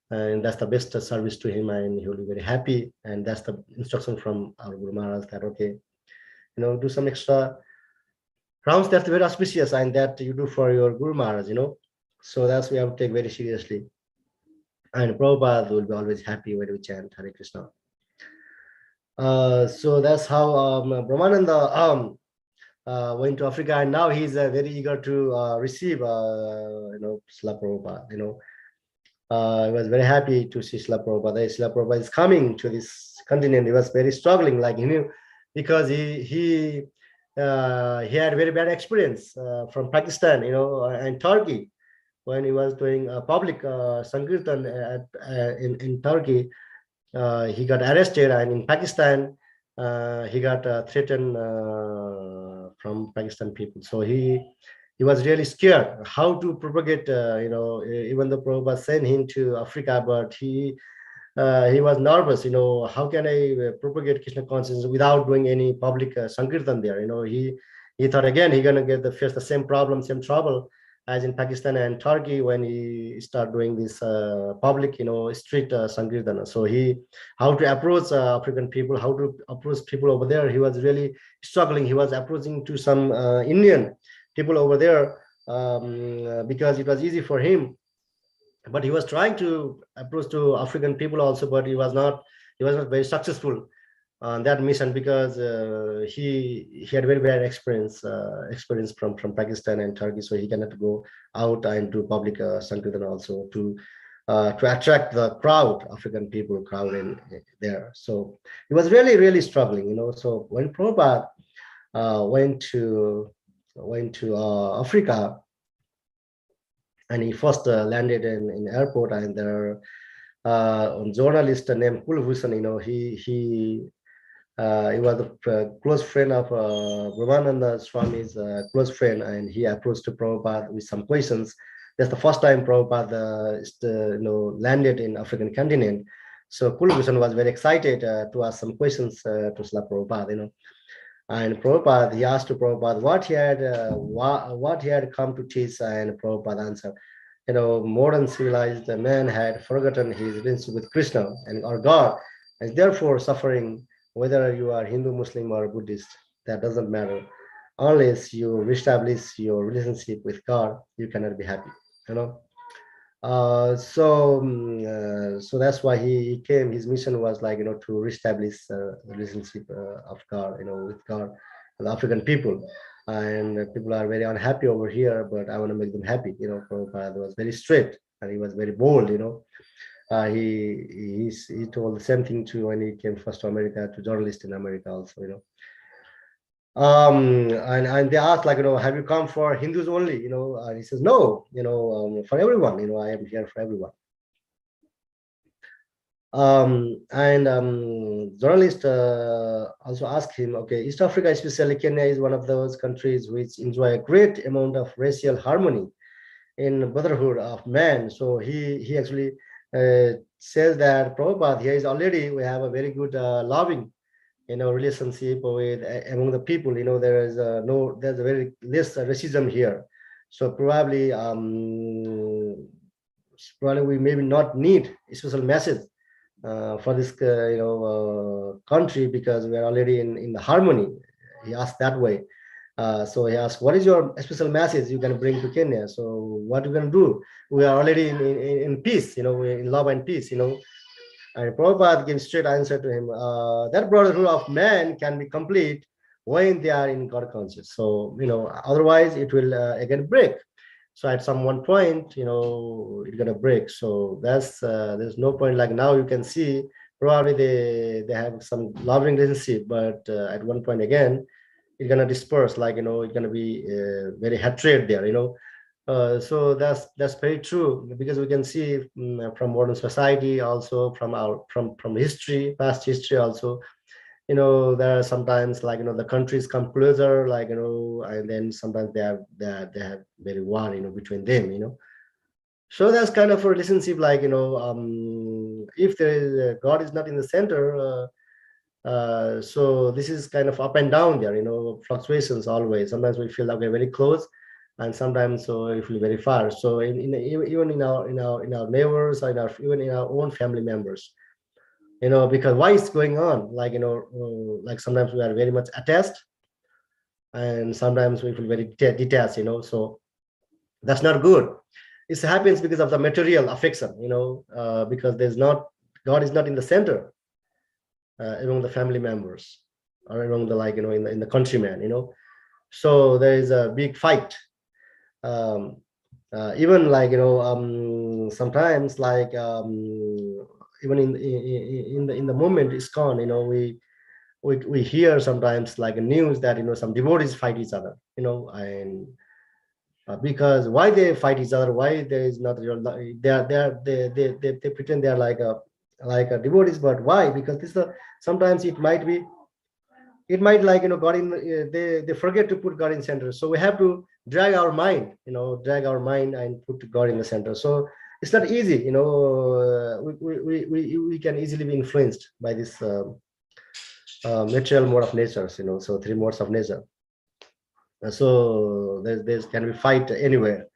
and that's the best service to him, and he will be very happy. And that's the instruction from our Guru Maharaj, that, okay, do some extra rounds. That's very auspicious, and that you do for your Guru Maharaj, So that's we have to take very seriously. And Prabhupada will be always happy when we chant Hare Krishna. So that's how Brahmananda went to Africa, and now he's very eager to receive Srila Prabhupada. He was very happy to see Srila Prabhupada. Srila Prabhupada is coming to this continent. He was very struggling, because he had very bad experience from Pakistan, and Turkey. When he was doing a public Sankirtan in Turkey, he got arrested, and in Pakistan, he got threatened from Pakistan people. So he was really scared how to propagate, even though Prabhupada sent him to Africa, but he was nervous, how can I propagate Krishna consciousness without doing any public Sankirtan there? He thought again he's gonna face the same problem, same trouble as in Pakistan and Turkey when he started doing this public, street Sankirtan. So how to approach African people, how to approach people over there, he was really struggling. He was approaching to some Indian people over there because it was easy for him. But he was trying to approach to African people also, but he was not very successful. on that mission, because he had very bad experience from Pakistan and Turkey, so he cannot go out and do public sankirtan also to attract the crowd, African people crowd in there. So he was really struggling, you know. So when Prabhupada went to Africa, and he first landed in airport, and there a journalist named Kulbhushan, you know, he was a close friend of Brahmananda Swami's close friend, and he approached Prabhupada with some questions. That's the first time Prabhupada landed in African continent. So Kulbhushan was very excited to ask some questions to Srila Prabhupada, you know. And Prabhupada, he asked to Prabhupada what he had come to teach, and Prabhupada answered, you know, modern civilized man had forgotten his relationship with Krishna and our God, and therefore suffering. Whether you are Hindu, Muslim, or Buddhist, that doesn't matter. Unless you reestablish your relationship with God, you cannot be happy, you know. So that's why he came. His mission was like, you know, to reestablish the relationship of God, you know, with God, the African people. And people are very unhappy over here, but I want to make them happy. You know, Prabhupada was very strict and he was very bold, you know. He told the same thing to when he came first to America, to journalists in America also, you know. And they asked, like, you know, have you come for Hindus only, you know? And he says, no, you know, for everyone, you know, I am here for everyone. Journalists also asked him, okay, East Africa, especially Kenya, is one of those countries which enjoy a great amount of racial harmony in brotherhood of man. So he actually says that Prabhupada here is already, we have a very good loving, you know, relationship with among the people. You know, there's a very less racism here. So probably we maybe not need a special message for this country, because we are already in the harmony. He asked that way. So he asked, what is your special message you can bring to Kenya? So what are you going to do? We are already in peace, you know, we're in love and peace, you know. And Prabhupada gives straight answer to him, that brotherhood of man can be complete when they are in God conscious. So, you know, otherwise it will again break. So at some one point, you know, it's gonna break. So that's there's no point. Like now you can see probably they have some loving relationship, but at one point again, it's gonna disperse. Like, you know, it's gonna be very hatred there, you know. So that's very true, because we can see from modern society, also from history, past history also, you know, there are sometimes, like, you know, the countries come closer, like, you know, and then sometimes they have very war, you know, between them, you know. So that's kind of a relationship, like, you know, if there is God is not in the center, so this is kind of up and down there, you know, fluctuations always. Sometimes we feel like we're very close, and sometimes so we feel very far. So even in our neighbors, or even in our own family members, you know, because why is going on, like, you know, like sometimes we are very much attached, and sometimes we feel very detached, you know. So that's not good. It happens because of the material affection, you know, because God is not in the center among the family members, or among the, like, you know, in the countrymen, you know. So there is a big fight. Even, like, you know, sometimes, like, even in the moment it's gone, you know, we hear sometimes, like, news that, you know, some devotees fight each other, you know. And because why they fight each other, why there is not real, they pretend they are like a devotees, but why? Because this sometimes it might, like, you know, God in they forget to put God in center. So we have to drag our mind and put God in the center. So it's not easy, you know. We can easily be influenced by this material mode of nature, you know. So three modes of nature. So there's can be fight anywhere.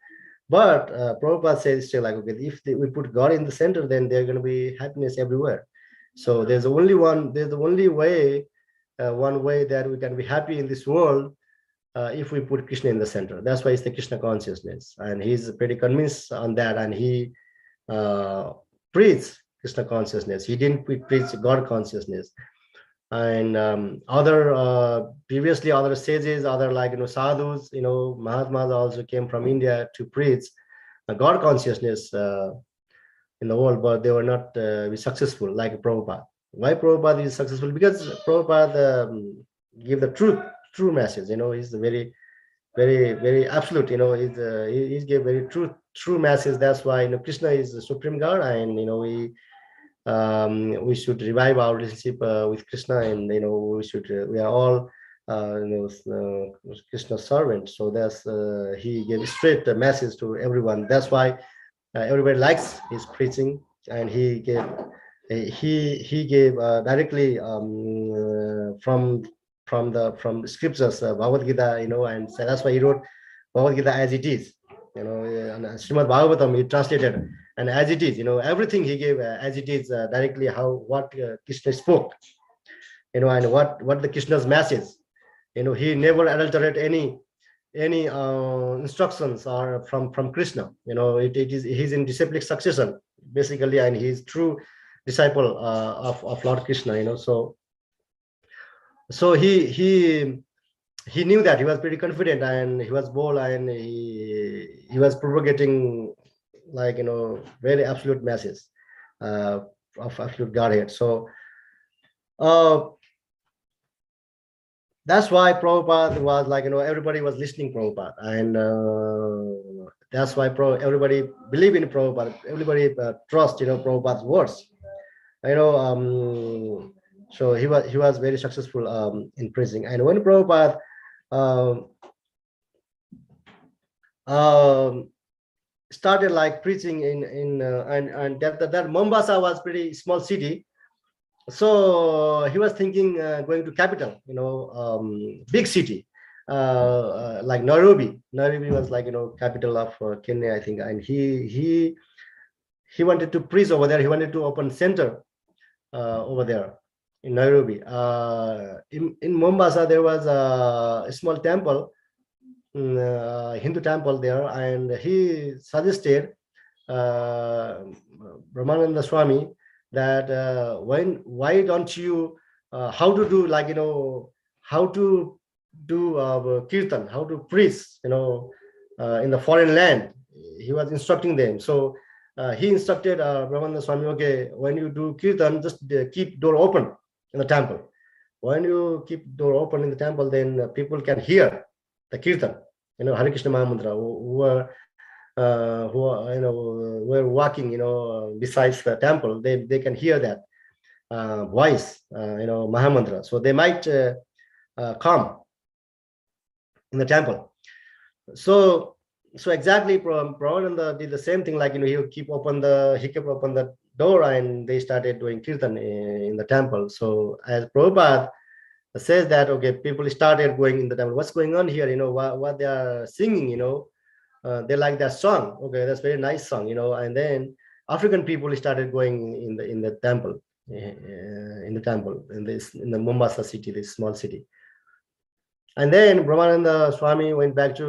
But Prabhupada says still, like, okay, if we put God in the center, then there's going to be happiness everywhere. So there's the only way, one way that we can be happy in this world, if we put Krishna in the center. That's why it's the Krishna consciousness, and he's pretty convinced on that, and he preached Krishna consciousness. He didn't preach God consciousness. And other previously other sages, other like sadhus, Mahatmas also came from India to preach God consciousness in the world, but they were not successful like Prabhupada. Why Prabhupada is successful? Because Prabhupada give the true message. He's the very absolute. He gave very true message. That's why Krishna is the supreme God, and we should revive our relationship with Krishna, and we are all Krishna's servants. So that's he gave straight message to everyone. That's why everybody likes his preaching, and he gave directly from the scriptures, Bhagavad Gita, and so that's why he wrote Bhagavad Gita as it is, and Srimad Bhagavatam he translated, and as it is, everything he gave as it is, directly what Krishna spoke, and what the Krishna's message, he never adulterate any instructions or from Krishna. He's in disciplic succession basically, and he's true disciple of Lord Krishna. So he knew that, he was pretty confident, and he was bold, and he was propagating like very absolute message of absolute Godhead. So that's why Prabhupada was like, everybody was listening Prabhupada, and that's why everybody believe in Prabhupada, everybody trust Prabhupada's words, so he was very successful in preaching. And when Prabhupada started like preaching in and that Mombasa was pretty small city, so he was thinking going to capital, big city, like Nairobi. Nairobi was like capital of Kenya, I think, and he wanted to preach over there. He wanted to open center over there in Nairobi. In Mombasa there was a small temple, Hindu temple there, and he suggested Brahmananda Swami that why don't you how to do like how to do kirtan, how to preach in the foreign land. He was instructing them. So he instructed Brahmananda Swami, okay, when you do kirtan, just keep door open in the temple. When you keep door open in the temple, then people can hear the kirtan, Hare Krishna Mahamantra, who were walking besides the temple. They can hear that voice, Mahamantra, so they might come in the temple. So exactly Prabhupada did the same thing, like he kept open the door, and they started doing kirtan in the temple. So as Prabhupada says that, okay, people started going in the temple, what's going on here, what they are singing, they like that song, okay, that's very nice song, and then African people started going in the temple, in the Mombasa city, this small city. And then Brahmananda Swami went back to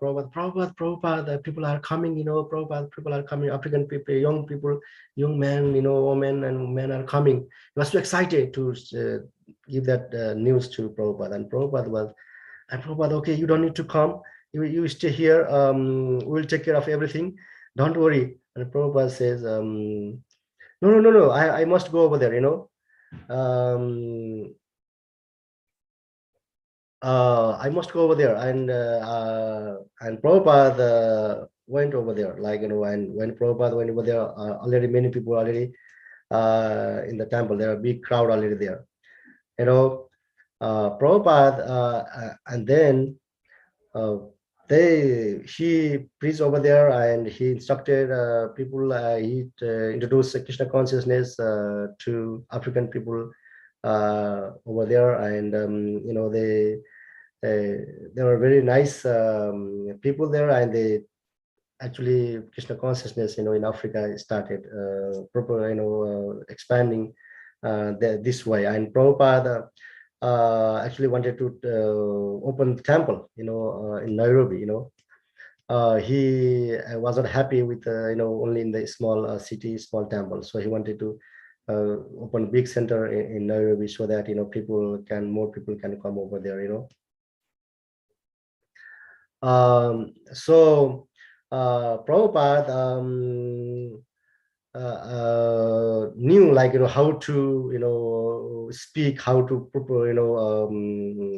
Prabhupada, people are coming, Prabhupada, people are coming, African people, young men, women and men are coming. He was so excited to give that news to Prabhupada, and Prabhupada, okay, you don't need to come, you stay here, we'll take care of everything, don't worry. And Prabhupada says, no, I must go over there, I must go over there. And Prabhupada went over there, like, and when Prabhupada went over there, already many people already in the temple, there are a big crowd already there, Prabhupada, and then he preached over there, and he instructed people, he introduced Krishna consciousness to African people over there, and they were very nice people there, and they actually Krishna consciousness in Africa started expanding this way. And Prabhupada actually wanted to open the temple in Nairobi. He wasn't happy with only in the small city, small temple, so he wanted to open big center in Nairobi so that more people can come over there. So Prabhupada knew how to speak, how to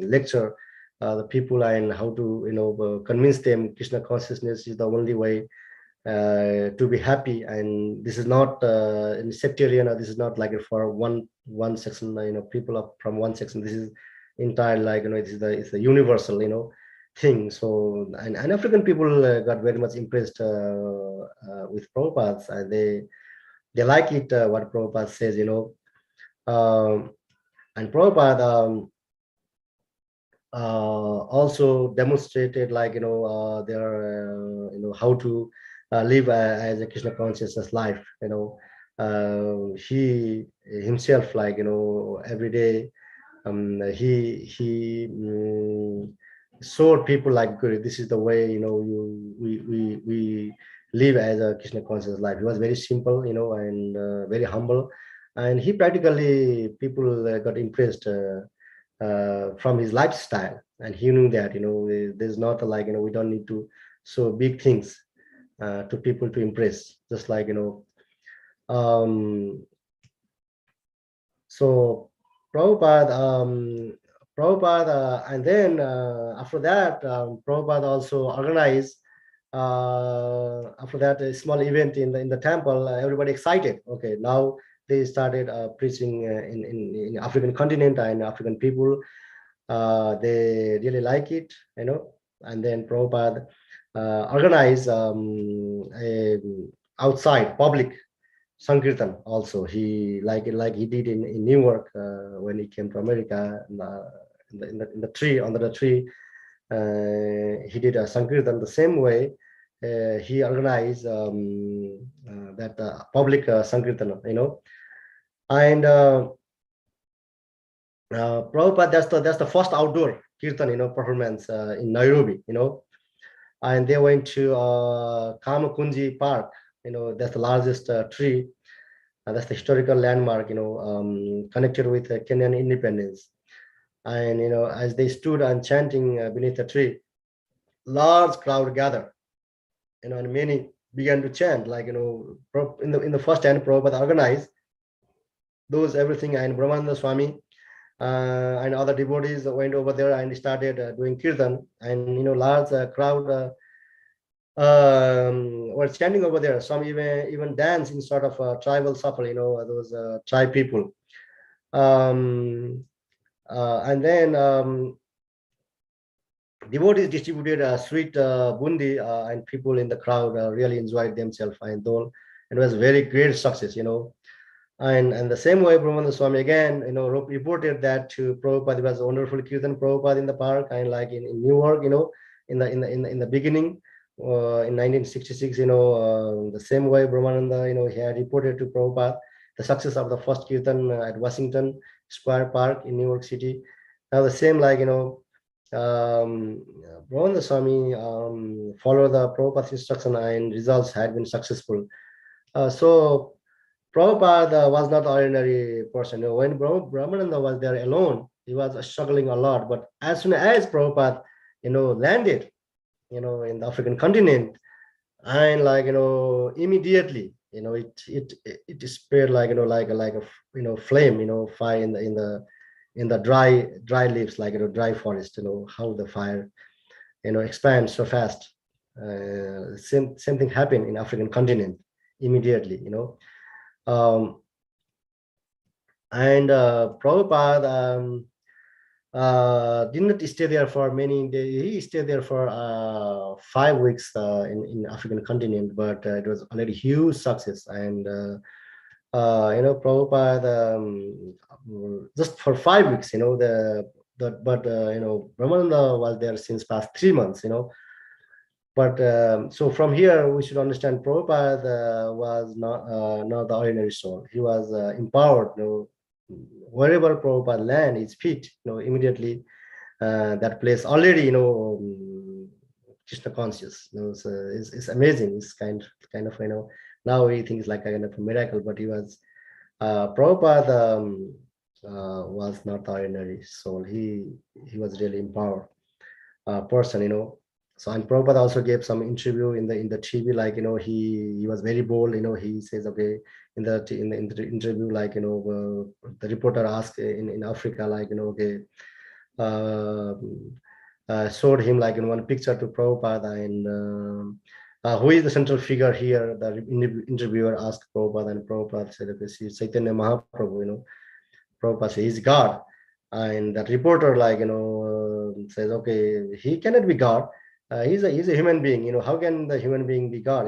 lecture the people, and how to convince them Krishna consciousness is the only way to be happy. And this is not in sectarian, or this is not for one section, people from one section. This is entire it's a universal thing. So and African people got very much impressed with Prabhupada, and they like it what Prabhupada says. And Prabhupada also demonstrated their how to live as a Krishna consciousness life. He himself every day he showed people this is the way we live as a Krishna conscious life. He was very simple and very humble, and he practically people got impressed from his lifestyle, and he knew that there's not we don't need to show big things to people to impress, just so Prabhupada and then after that Prabhupada also organized after that a small event in the temple. Everybody excited. Okay, now they started preaching in African continent, and African people they really like it, and then Prabhupada organized a outside public Sankirtan also. He like he did in New York when he came to America, in the tree, under the tree. He did a Sankirtan the same way. He organized that public Sankirtan, and Prabhupada, that's the first outdoor Kirtan, performance in Nairobi, and they went to Kamakunji Park, that's the largest tree, that's the historical landmark, connected with Kenyan independence. And as they stood and chanting beneath the tree, large crowd gathered, and many began to chant in the first hand. Prabhupada organized those everything, and Brahmananda Swami and other devotees went over there and started doing kirtan, and large crowd were standing over there. Some even dance in sort of a tribal shuffle, those tribe people. And then devotees distributed sweet bundi, and people in the crowd really enjoyed themselves, and it was very great success, And the same way, Brahmananda Swami again, reported that to Prabhupada. It was a wonderful kirtan Prabhupada in the park, and in New York, in the beginning, in 1966, the same way Brahmananda, he had reported to Prabhupada the success of the first kirtan at Washington Square Park in New York City. Now the same Brahmananda Swami followed the Prabhupada's instruction, and results had been successful. So Prabhupada was not an ordinary person. When Brahmananda was there alone, he was struggling a lot. But as soon as Prabhupada, landed, in the African continent, and immediately, it spread like a flame, fire in the dry leaves, dry forest. How the fire, expands so fast. Same thing happened in African continent immediately. And Prabhupada did not stay there for many days. He stayed there for 5 weeks in African continent, but it was already huge success. And Prabhupada just for 5 weeks, but Brahmananda was there since past 3 months, But so from here, we should understand Prabhupada was not the ordinary soul. He was empowered. Wherever Prabhupada land his feet, immediately that place already, Krishna conscious. So it's amazing. It's kind of now we think it's like a kind of a miracle, but he was Prabhupada was not ordinary soul. He was really empowered person, So, and Prabhupada also gave some interview in the TV, like he was very bold, He says, okay, in the interview, like the reporter asked in Africa, like okay, uh, showed him like in one picture to Prabhupada, and who is the central figure here? The interviewer asked Prabhupada, and Prabhupada said, okay, see Chaitanya Mahaprabhu, Prabhupada says he's God, and that reporter, like says, okay, he cannot be God. He's a human being. How can the human being be God?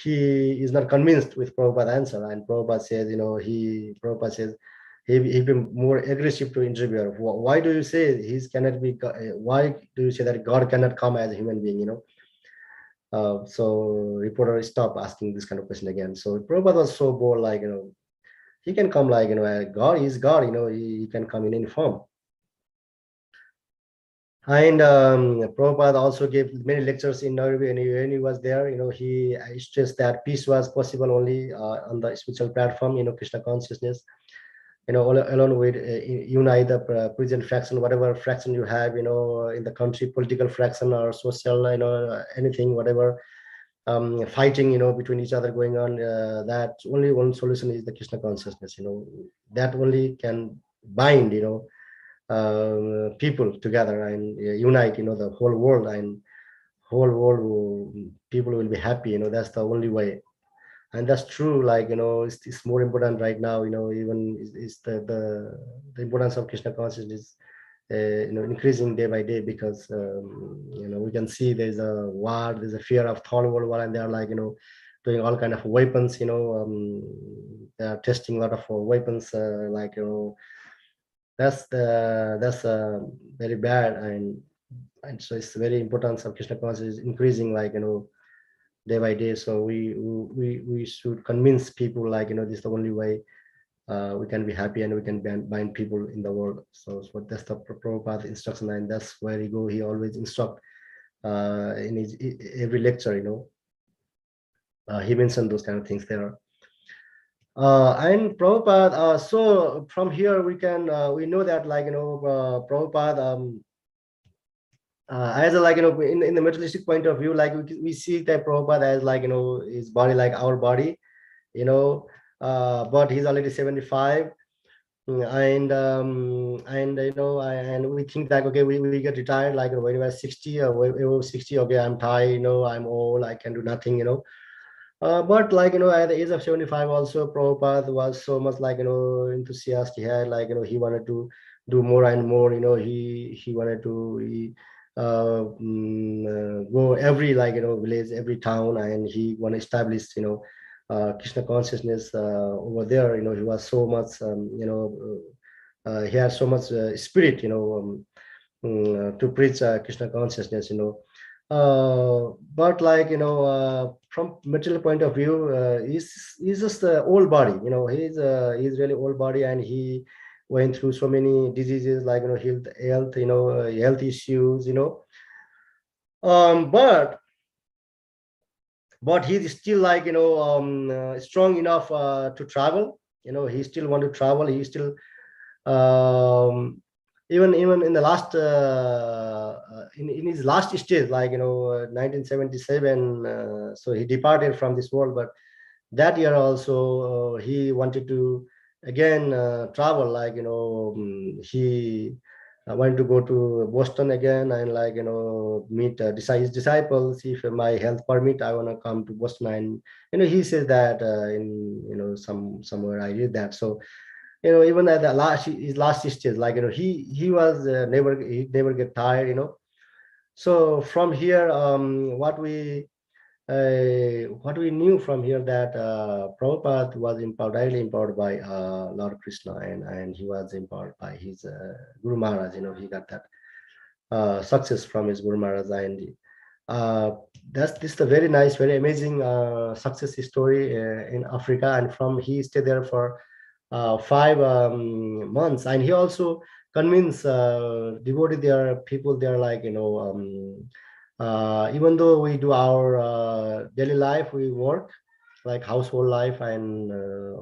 He is not convinced with Prabhupada's answer, and Prabhupada says, Prabhupada says he be more aggressive to interviewer. Why do you say he cannot be? Why do you say that God cannot come as a human being? So reporter stopped asking this kind of question again. So Prabhupada was so bold, like he can come, like God is God. He can come in any form. And Prabhupada also gave many lectures in Nairobi, and when he was there, he stressed that peace was possible only on the spiritual platform, Krishna consciousness, along with unite the present fraction, whatever fraction you have, in the country, political fraction or social, anything, whatever, fighting, between each other going on, that only one solution is the Krishna consciousness, that only can bind, people together and unite, the whole world, and people will be happy, that's the only way. And that's true, like it's more important right now, even is the importance of Krishna consciousness increasing day by day, because we can see there's a war, there's a fear of third world war, and they are like doing all kind of weapons, they are testing a lot of weapons, like that's very bad, and so it's very important of Krishna consciousness is increasing, like day by day. So we should convince people, like this is the only way we can be happy and we can bind people in the world. So that's the Prabhupada instruction, and that's where he go. He always instruct in his every lecture, he mentioned those kind of things there. And Prabhupada, so from here we can we know that, like Prabhupada, as a, like in the materialistic point of view, like we see that Prabhupada as, like his body like our body, but he's already 75, and and we think that, okay, we get retired, like when we were 60 or when we were 60, okay, I'm tired, I'm old, I can do nothing, but like at the age of 75 also, Prabhupada was so much, like enthusiastic. He had, like he wanted to do more and more, he wanted to go every, like village, every town, and he want to establish Krishna consciousness over there. He was so much he had so much spirit, to preach Krishna consciousness, but like from material point of view, he's just an old body, he's really old body, and he went through so many diseases, like health health issues, but he's still, like strong enough to travel. He still want to travel. He still even in the last in his last stage, like 1977, so he departed from this world, but that year also he wanted to again travel, like he wanted to go to Boston again, and like meet his disciples. If my health permit, I want to come to Boston. And he says that in somewhere I read that. So even at the his last stage, like he was he never get tired, So from here, what we knew from here, that Prabhupada was directly empowered by Lord Krishna, and he was empowered by his Guru Maharaj. He got that success from his Guru Maharaj, and this is a very nice, very amazing success story in Africa. And from he stayed there for 5 months, and he also convinced devoted their people there, like even though we do our daily life, we work, like household life and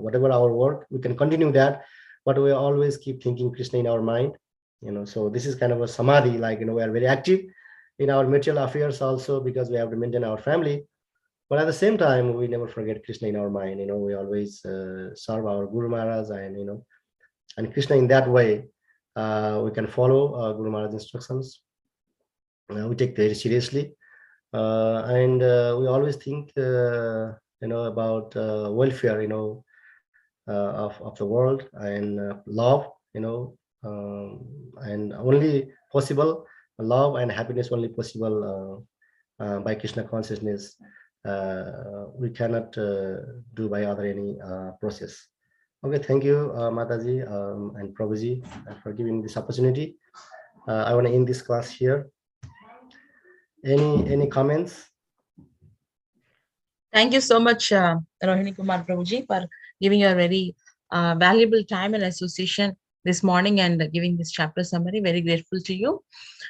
whatever our work, we can continue that, but we always keep thinking Krishna in our mind, so this is kind of a samadhi, like, we are very active in our material affairs also, because we have to maintain our family. But at the same time, we never forget Krishna in our mind. We always serve our Guru Maharaj, and Krishna in that way. We can follow Guru Maharaj's instructions. We take very seriously, and we always think, about welfare, of the world, and love, and only possible love and happiness only possible by Krishna consciousness. We cannot do by other any process. Okay, thank you, Mataji and Prabhuji, for giving this opportunity. I want to end this class here. Any comments? Thank you so much, Rohini Kumar Prabhuji, for giving your very valuable time and association this morning and giving this chapter summary. Very grateful to you,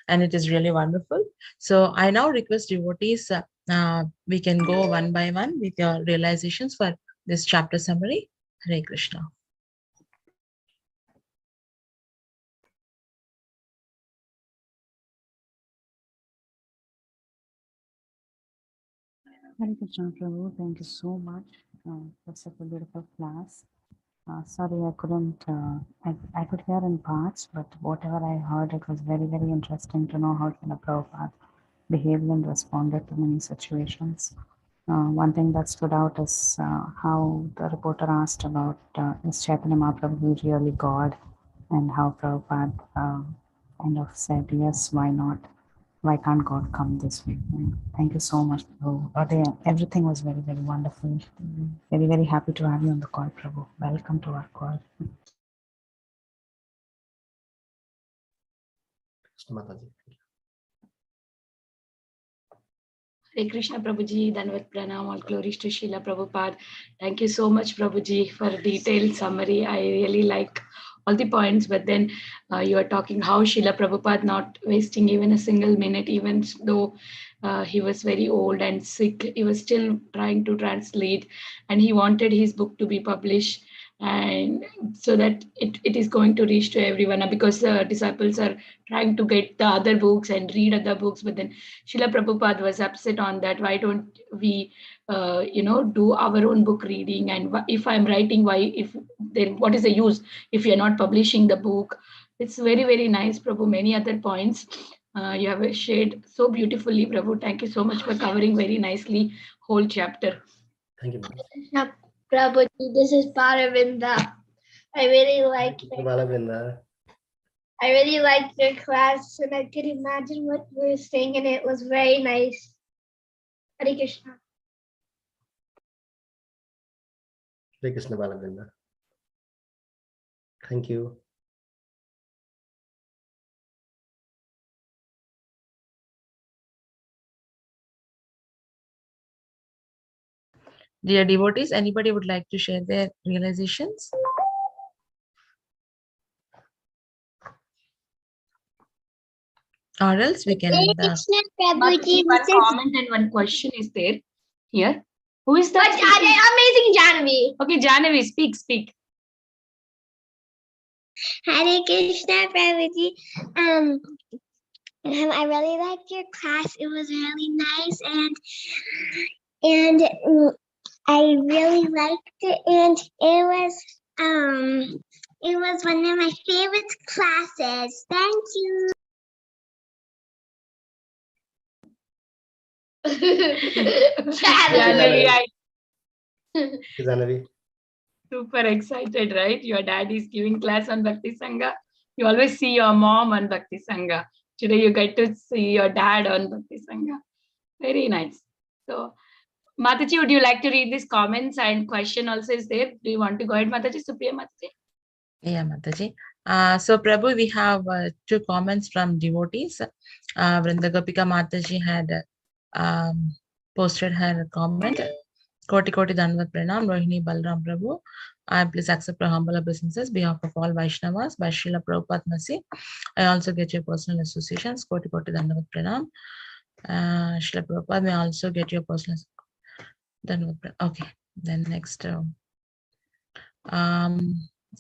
and it is really wonderful. So I now request devotees, we can go one by one with your realizations for this chapter summary. Hare Krishna. Hare Krishna Prabhu, thank you so much for such a beautiful class. Sorry, I couldn't, I could hear in parts, but whatever I heard, it was very, very interesting to know how Srila Prabhupada behaved and responded to many situations. One thing that stood out is how the reporter asked about is Chaitanya Mahaprabhu really God, and how Prabhupada kind of said, yes, why not? Why can't God come this way? Thank you so much, Prabhu. Everything was very, very wonderful. Very, very happy to have you on the call, Prabhu. Welcome to our call. Hare Krishna Prabhuji, Dhanvat Pranam, all glories to Srila Prabhupada. Thank you so much, Prabhuji, for a detailed summary. I really like all the points, but then you are talking how Srila Prabhupada not wasting even a single minute, even though he was very old and sick, he was still trying to translate, and he wanted his book to be published, and so that it is going to reach to everyone, because the disciples are trying to get the other books and read other books, but then Srila Prabhupada was upset on that. Why don't we do our own book reading, and if I'm writing, then what is the use if you're not publishing the book? It's very, very nice, Prabhu. Many other points you have shared so beautifully, Prabhu. Thank you so much for covering very nicely whole chapter. Thank you. Prabhuji, this is Balaram. I really liked Balaram. I really liked your class, and I could imagine what you were saying, and it was very nice. Hare Krishna. Hare Krishna, Balaram. Thank you. Dear devotees, anybody would like to share their realizations? Or else we can. One comment and one question is there here. Who is that? Amazing Janavi. Okay, Janavi, speak. Hare Krishna, Prabhuji. I really liked your class. It was really nice, and I really liked it, and it was one of my favorite classes. Thank you. Janavi. Super excited, right? Your dad is giving class on Bhakti Sangha. You always see your mom on Bhakti Sangha. Today you get to see your dad on Bhakti Sangha. Very nice. So, Mataji, would you like to read these comments and question also is there? Do you want to go ahead, Mataji? Supriya Mataji? Yeah, Mataji. So, Prabhu, we have 2 comments from devotees. Vrinda Gopika Mataji had posted her comment. Koti Koti Dhanvat Pranam, Rohini Balaram Prabhu. Please accept our humble obeisances behalf of all Vaishnavas by Srila Prabhupada Mercy. I also get your personal associations. Koti Koti Dhanvat Pranam. Srila Prabhupada may also get your personal Dhanvat Pranam. Okay. Then next,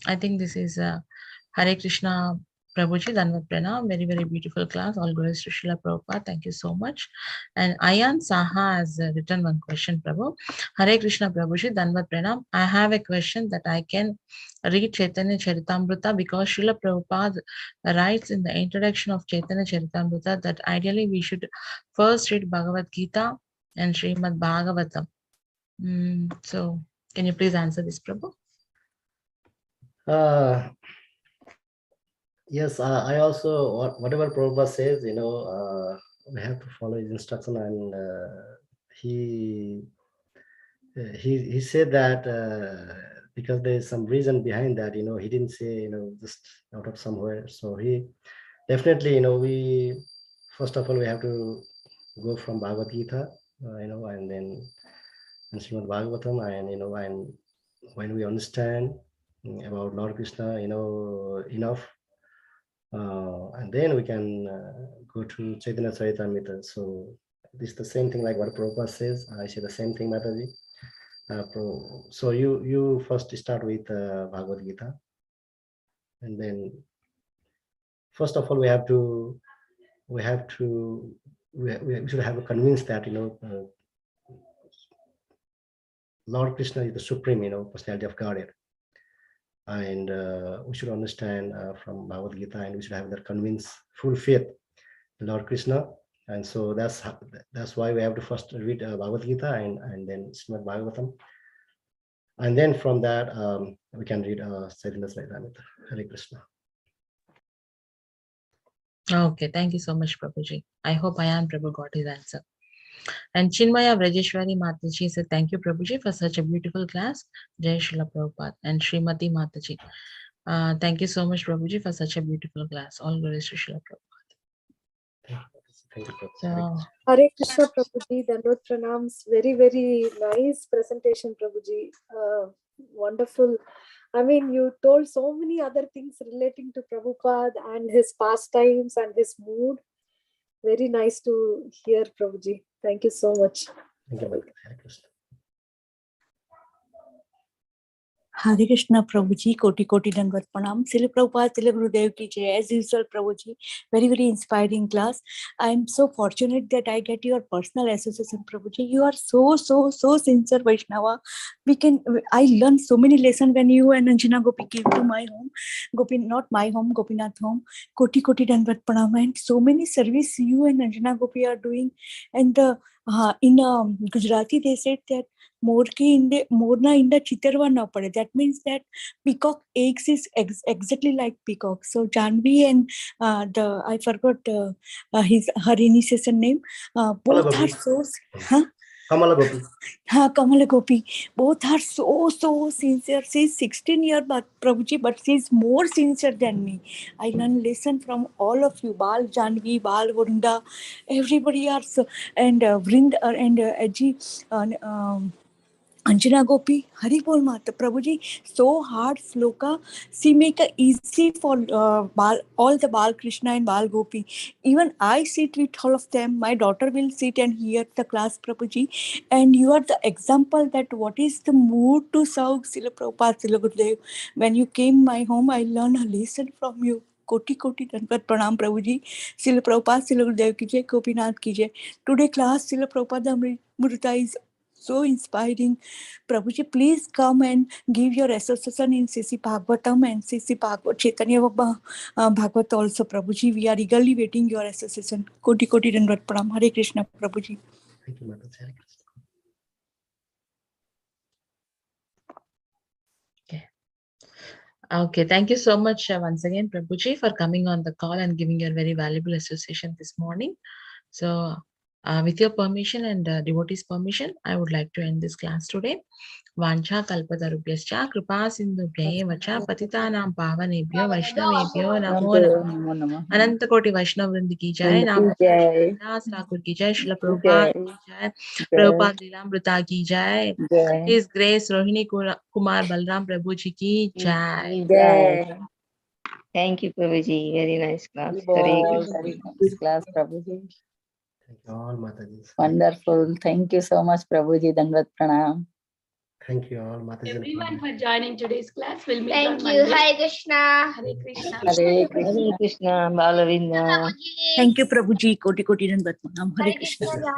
I think this is Hare Krishna Prabhuji, Dhanvat Pranam. Very, very beautiful class. All glories to Srila Prabhupada. Thank you so much. And Ayan Saha has written one question, Prabhu. Hare Krishna Prabhuji, Dhanvat Pranam. I have a question that I can read Chaitanya Charitamrita because Srila Prabhupada writes in the introduction of Chaitanya Charitamrita that ideally we should first read Bhagavad Gita and Srimad Bhagavatam. So, can you please answer this, Prabhu? Yes, I also, whatever Prabhupada says, we have to follow his instruction, and he said that because there is some reason behind that, he didn't say, just out of somewhere. So he definitely, we first of all we have to go from Bhagavad Gita, and then Srimad Bhagavatam, and and when we understand about Lord Krishna, enough, and then we can go to Chaitanya Charitamrita. So this is the same thing like what Prabhupada says. I say the same thing, Mataji. So you first start with Bhagavad Gita, and then first of all we should have a convince that Lord Krishna is the supreme personality of Godhead, and we should understand from Bhagavad Gita, and we should have that full faith in Lord Krishna. And so that's why we have to first read Bhagavad Gita and then Srimad Bhagavatam. And then from that, we can read Chaitanya Charitamrita. Hare Krishna. Okay, thank you so much, Prabhuji. I hope Ayan Prabhu got his answer. And Chinmaya Vrajeshwari Mataji said, thank you, Prabhuji, for such a beautiful class. Jai Srila Prabhupada. And Srimati Mataji. Thank you so much, Prabhuji, for such a beautiful class. All glories to Srila Prabhupada. Thank you, Prabhupada. So, Hare Krishna Prabhuji, Dhanvat Pranams. Very, very nice presentation, Prabhuji. Wonderful. I mean, you told so many other things relating to Prabhupada and his pastimes and his mood. Very nice to hear, Prabhuji. Thank you so much. Thank you, Hare Krishna. Hare Krishna Prabhuji, Koti Koti Dandavat Pranam. Srila Prabhupada, Srila Gurudev Ki Jai. As usual, Prabhuji, very, very inspiring class. I am so fortunate that I get your personal association, Prabhuji. You are so sincere Vaishnava. I learned so many lessons when you and Anjana Gopi came to my home. Not my home, Gopinath home. Koti Koti Dandavat Pranam. And so many service you and Anjana Gopi are doing. And in Gujarati, they said that morna inda chitarva na pade. That means that peacock eggs is exactly like peacock. So Janvi and I forgot her initiation name. Both are so. Kamala Gopi. Kamala Gopi. Both are so sincere. She's 16 years but Prabhuji, but she's more sincere than me. I learn lesson from all of you. Bal Janvi, Bal Vrinda, everybody are so, and Vrinda and Aji. Anjana Gopi, Hari Bol Mata, Prabhuji, so hard sloka, she make it easy for all the Bal Krishna and Bal Gopi. Even I sit with all of them, my daughter will sit and hear the class, Prabhuji, and you are the example that what is the mood to serve Srila Prabhupada, Srila Gurudev. When you came my home, I learned a lesson from you. Koti Koti Dandavat Pranam Prabhuji, Srila Prabhupada, Srila Gurudev Ki Jai, Gopinath Ki Jai. Today class, Srila Prabhupada Lilamrta is so inspiring. Prabhuji, please come and give your association in CC Bhagavatam and CC Chaitanya Bhagavat also, Prabhuji. We are eagerly waiting your association. Koti Koti Dandavat Pranam. Hare Krishna, Prabhuji. Thank you, Mataji. Hare Krishna. Okay, thank you so much once again, Prabhuji, for coming on the call and giving your very valuable association this morning. So, with your permission and devotees' permission, I would like to end this class today. Vancha kalpatarubhyascha kripa sindhubhya vacha patitanam pavanebhyo vaishnavebhyo namo namah. Ananta Koti Vaishnav Vrindi ki jai, Das Thakur ki jai, Srila Prabhupada ki jai, Prabhupada Lilamrta ki jai, His Grace Rohini Kumar Balaram Prabhuji ki jai. Thank you, Prabhuji. Very nice class. Very nice class, Prabhuji. Thank you all, Mataji. Wonderful. Thank you so much, Prabhuji. Dandavat Pranam. Thank you all. Mataji. Everyone for joining today's class. We'll meet on Thank Monday. you. Hare Krishna. Hare Krishna. Hare Krishna. Hare Krishna, Balavinda. Thank you, Prabhuji. Koti Koti Dandat Pranam. Hare Hare Krishna. Krishna.